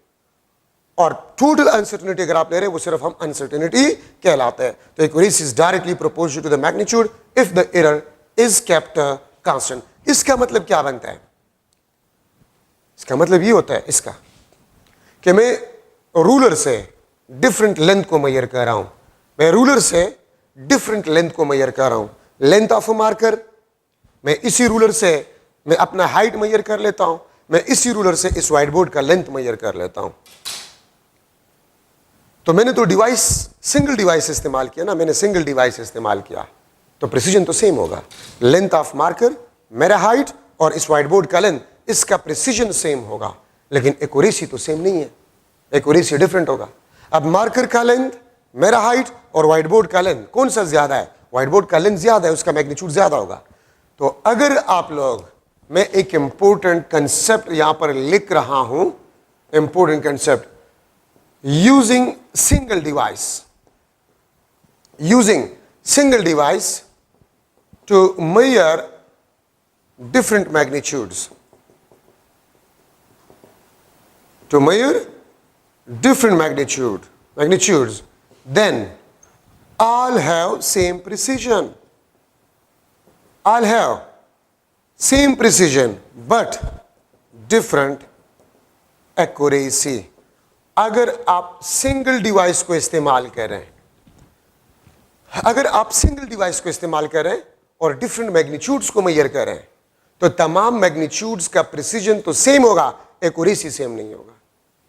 और टोटल अनसर्टेनिटी अगर आप ले रहे हैं वो सिर्फ हम अनसर्टेनिटी कहलाता है। तो accuracy is directly proportional to the magnitude if the error is kept constant. इसका मतलब क्या बनता है? इसका मतलब ये होता है इसका कि मैं रूलर से डिफरेंट लेंथ को मेजर कर रहा हूं, मैं रूलर से डिफरेंट लेंथ को मेजर कर रहा हूं। लेंथ ऑफ मार्कर, मैं इसी रूलर से मैं अपना हाइट मेजर कर लेता हूं, मैं इसी रूलर से इस व्हाइट बोर्ड का लेंथ मेजर कर लेता हूं। तो मैंने तो डिवाइस सिंगल डिवाइस इस्तेमाल किया ना, मैंने सिंगल डिवाइस इस्तेमाल किया तो प्रिसीजन तो सेम होगा। लेंथ ऑफ मार्कर, मेरा हाइट और इस व्हाइट बोर्ड का लेंथ, इसका प्रिसीजन सेम होगा, लेकिन एक्यूरेसी तो सेम नहीं है, एक्यूरेसी डिफरेंट होगा। अब मार्कर का लेंथ, मेरा हाइट और व्हाइट बोर्ड का लेंथ कौन सा ज्यादा है? व्हाइट बोर्ड का लेंथ ज्यादा है, उसका मैग्नीट्यूड ज्यादा होगा। तो अगर आप लोग, मैं एक इंपॉर्टेंट कंसेप्ट यहां पर लिख रहा हूं, important concept, using single device to measure different magnitudes, to measure different magnitudes, then all have same precision, all have same precision but different accuracy। अगर आप सिंगल डिवाइस को इस्तेमाल कर रहे हैं, अगर आप सिंगल डिवाइस को इस्तेमाल कर रहे हैं और डिफरेंट मैग्नीट्यूड्स को मेजर कर रहे हैं, तो तमाम मैग्नीट्यूड्स का प्रिसीजन तो सेम होगा, एक्यूरेसी सेम नहीं होगा,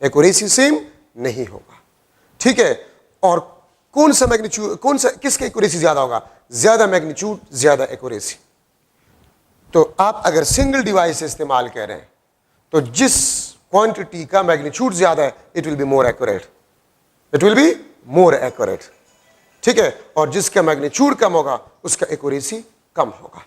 एक्यूरेसी सेम नहीं होगा। ठीक है, और कौन सा मैग्नीट्यूड, कौन सा, किसका एक्यूरेसी ज्यादा होगा? ज्यादा मैग्नीट्यूड ज्यादा एक्यूरेसी। तो आप अगर सिंगल डिवाइस इस्तेमाल कर रहे हैं तो जिस क्वांटिटी का मैग्नीट्यूड ज्यादा है, it will be more accurate, it will be more accurate. ठीक है, और जिसका मैग्नीट्यूड कम होगा उसका एक्यूरेसी कम होगा।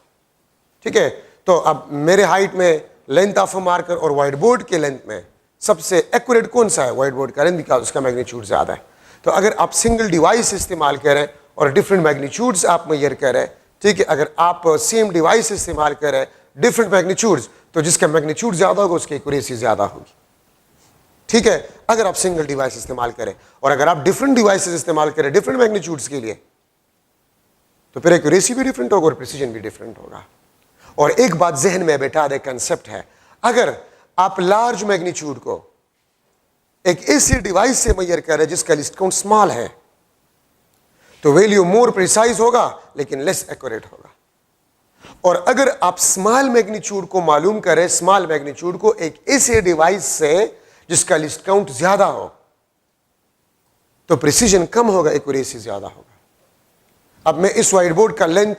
ठीक है, तो अब मेरे हाइट में लेंथ ऑफ मार्कर और व्हाइट बोर्ड के लेंथ में सबसे एक्यूरेट कौन सा है? व्हाइट बोर्ड का लेंथ, बिकॉज उसका मैग्नीट्यूड ज्यादा है। तो अगर आप सिंगल डिवाइस इस्तेमाल करें और डिफरेंट मैग्नीट्यूड्स आप मेजर करें, ठीक है, अगर आप सेम डिवाइस इस्तेमाल करें डिफरेंट मैग्नीट्यूड्स, तो जिसका मैग्नीट्यूड ज्यादा होगा उसकी एक्यूरेसी ज्यादा होगी। ठीक है, अगर आप सिंगल डिवाइस इस्तेमाल करें, और अगर आप डिफरेंट डिवाइसेस इस्तेमाल करें डिफरेंट मैग्नीट्यूड्स के लिए, तो फिर एक्यूरेसी भी डिफरेंट होगा और प्रिसीजन भी डिफरेंट होगा। और एक बात जहन में बैठा दे, कंसेप्ट है, अगर आप लार्ज मैग्नीट्यूड को एक ऐसी डिवाइस से मेजर करें जिसका लिस्ट काउंट स्मॉल है, तो वैल्यू मोर प्रिसाइज होगा लेकिन लेस एक्यूरेट होगा। और अगर आप स्मॉल मैग्नीट्यूड को मालूम करें, स्मॉल मैग्नीट्यूड को एक ऐसे डिवाइस से जिसका लिस्ट काउंट ज्यादा हो, तो प्रिसीजन कम होगा, एक्यूरेसी ज्यादा होगा। अब मैं इस व्हाइट बोर्ड का लेंथ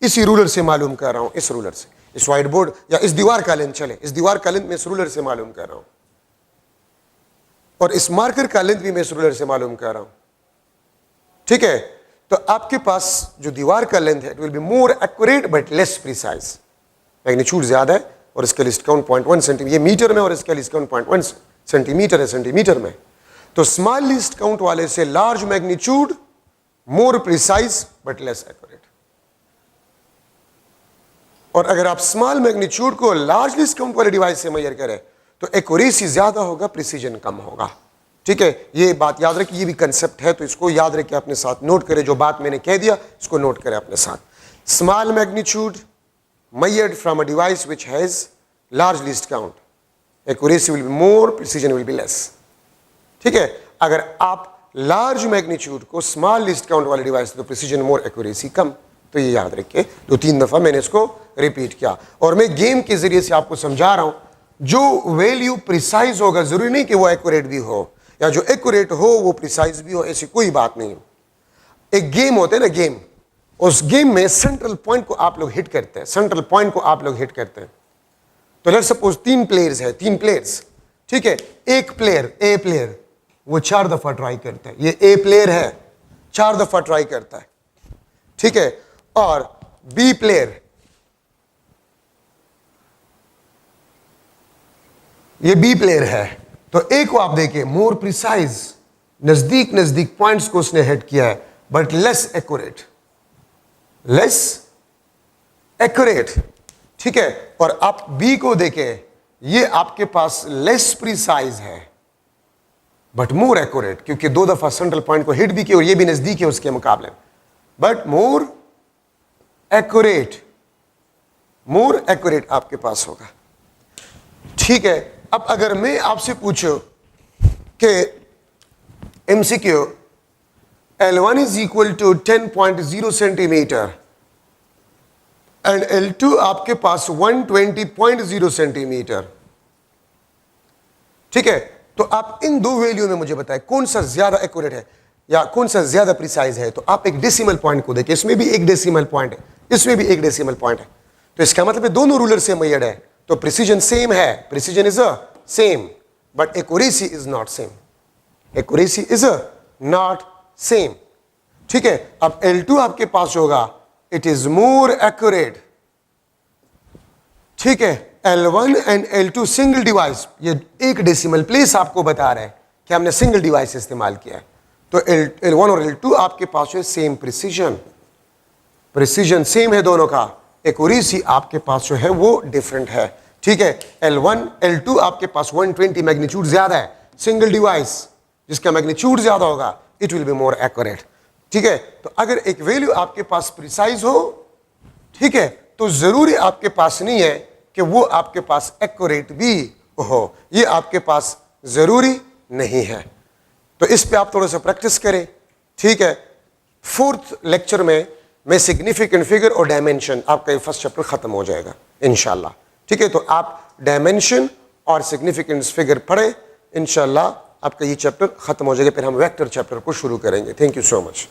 इसी रूलर से मालूम कर रहा हूं, इस रूलर से, इस व्हाइट बोर्ड या इस दीवार का लेंथ, चले इस दीवार का लेंथ मैं इस रूलर से मालूम कर रहा हूं, और इस मार्कर का लेंथ भी मैं इस रूलर से मालूम कर रहा हूं। ठीक है, तो आपके पास जो दीवार का लेंथ है it will be more accurate but less precise. Magnitude ज्यादा है और इसका लिस्ट काउंट 0.1 सेंटीमीटर, ये मीटर में, और इसका लिस्ट काउंट 0.1 सेंटीमीटर है, सेंटीमीटर में। तो स्मॉल लिस्ट काउंट वाले से large magnitude more precise but less accurate. और अगर आप स्मॉल मैग्नीट्यूड को लार्ज लिस्ट काउंट वाले डिवाइस से मेजर करें तो एक्यूरेसी ज्यादा होगा, प्रिसीजन कम होगा। ठीक है, ये बात याद रखिए, ये भी कंसेप्ट है, तो इसको याद रखिए, अपने साथ नोट करें, जो बात मैंने कह दिया इसको नोट करें अपने साथ। Small magnitude measured from a device which has large least count, accuracy will be more, precision will be less. ठीक है, अगर आप लार्ज मैग्नीट्यूड को स्मॉल लिस्ट काउंट वाले डिवाइस तो प्रिसीजन मोर, एक्यूरेसी कम। तो ये याद रखिए, 2-3 दफा मैंने इसको रिपीट किया, और मैं गेम के जरिए से आपको समझा रहा हूं। जो वैल्यू प्रिसाइज होगा जरूरी नहीं कि वो एक्यूरेट भी हो, या जो एक्यूरेट हो वो प्रिसाइज भी हो, ऐसी कोई बात नहीं। एक गेम होता है ना, गेम, उस गेम में सेंट्रल पॉइंट को आप लोग हिट करते हैं, सेंट्रल पॉइंट को आप लोग हिट करते हैं। तो लेट्स सपोज 3 प्लेयर्स है, 3 प्लेयर्स, ठीक है, एक प्लेयर, ए प्लेयर, वो 4 दफा ट्राई करता है, ये ए प्लेयर है 4 दफा ट्राई करता है, ठीक है, और बी प्लेयर, ये बी प्लेयर है, तो ए को आप देखिए मोर प्रिसाइज, नजदीक नजदीक पॉइंट्स को उसने हिट किया है, but less accurate, less accurate, ठीक है। और आप बी को देखें, ये आपके पास लेस प्रिसाइज है बट मोर एक्यूरेट, क्योंकि 2 दफा सेंट्रल पॉइंट को हिट भी किया और ये भी नजदीक है उसके मुकाबले, but more accurate, more accurate आपके पास होगा। ठीक है, अब अगर मैं आपसे पूछूं कि MCQ L1 is equal to 10.0 centimetre and L2 आपके पास 120.0 सेंटीमीटर, ठीक है, तो आप इन दो वैल्यू में मुझे बताएं कौन सा ज्यादा एक्यूरेट है या कौन सा ज्यादा प्रिसाइज है। तो आप एक डेसिमल पॉइंट को देखिए, इसमें भी एक डेसिमल पॉइंट है, इसमें भी एक डेसिमल पॉइंट है, तो इसका मतलब है दोनों रूलर से मेजर्ड है, तो प्रिसीजन सेम है, precision is a same, but accuracy is not same, accuracy is a not same. ठीक है, अब L2 आपके पास होगा, इट इज मोर एक्यूरेट, ठीक है। L1 and L2 single device, ये एक डेसिमल प्लेस आपको बता रहा है कि हमने सिंगल डिवाइस इस्तेमाल किया है, तो L1 और L2 आपके पास है सेम प्रिसीजन, प्रिसीजन सेम है दोनों का, एक्यूरेसी आपके पास जो है वो डिफरेंट है। ठीक है, L1 L2 आपके पास 120 मैग्नीट्यूड ज्यादा है, सिंगल डिवाइस जिसका मैग्नीट्यूड ज्यादा होगा it will be more accurate. ठीक है, तो अगर एक वैल्यू आपके पास प्रिसाइज हो, ठीक है, तो जरूरी आपके पास नहीं है कि वो आपके पास एक्यूरेट भी हो, ये आपके पास जरूरी नहीं है। तो इस पे आप थोड़ा सा प्रैक्टिस करें। ठीक है, 4th लेक्चर में मैं सिग्निफिकेंट फिगर और डायमेंशन, आपका ये फर्स्ट चैप्टर खत्म हो जाएगा इंशाल्लाह। ठीक है, तो आप डायमेंशन और सिग्निफिकेंट फिगर पढ़े, इंशाल्लाह आपका ये चैप्टर खत्म हो जाएगा, फिर हम वेक्टर चैप्टर को शुरू करेंगे। Thank you so much.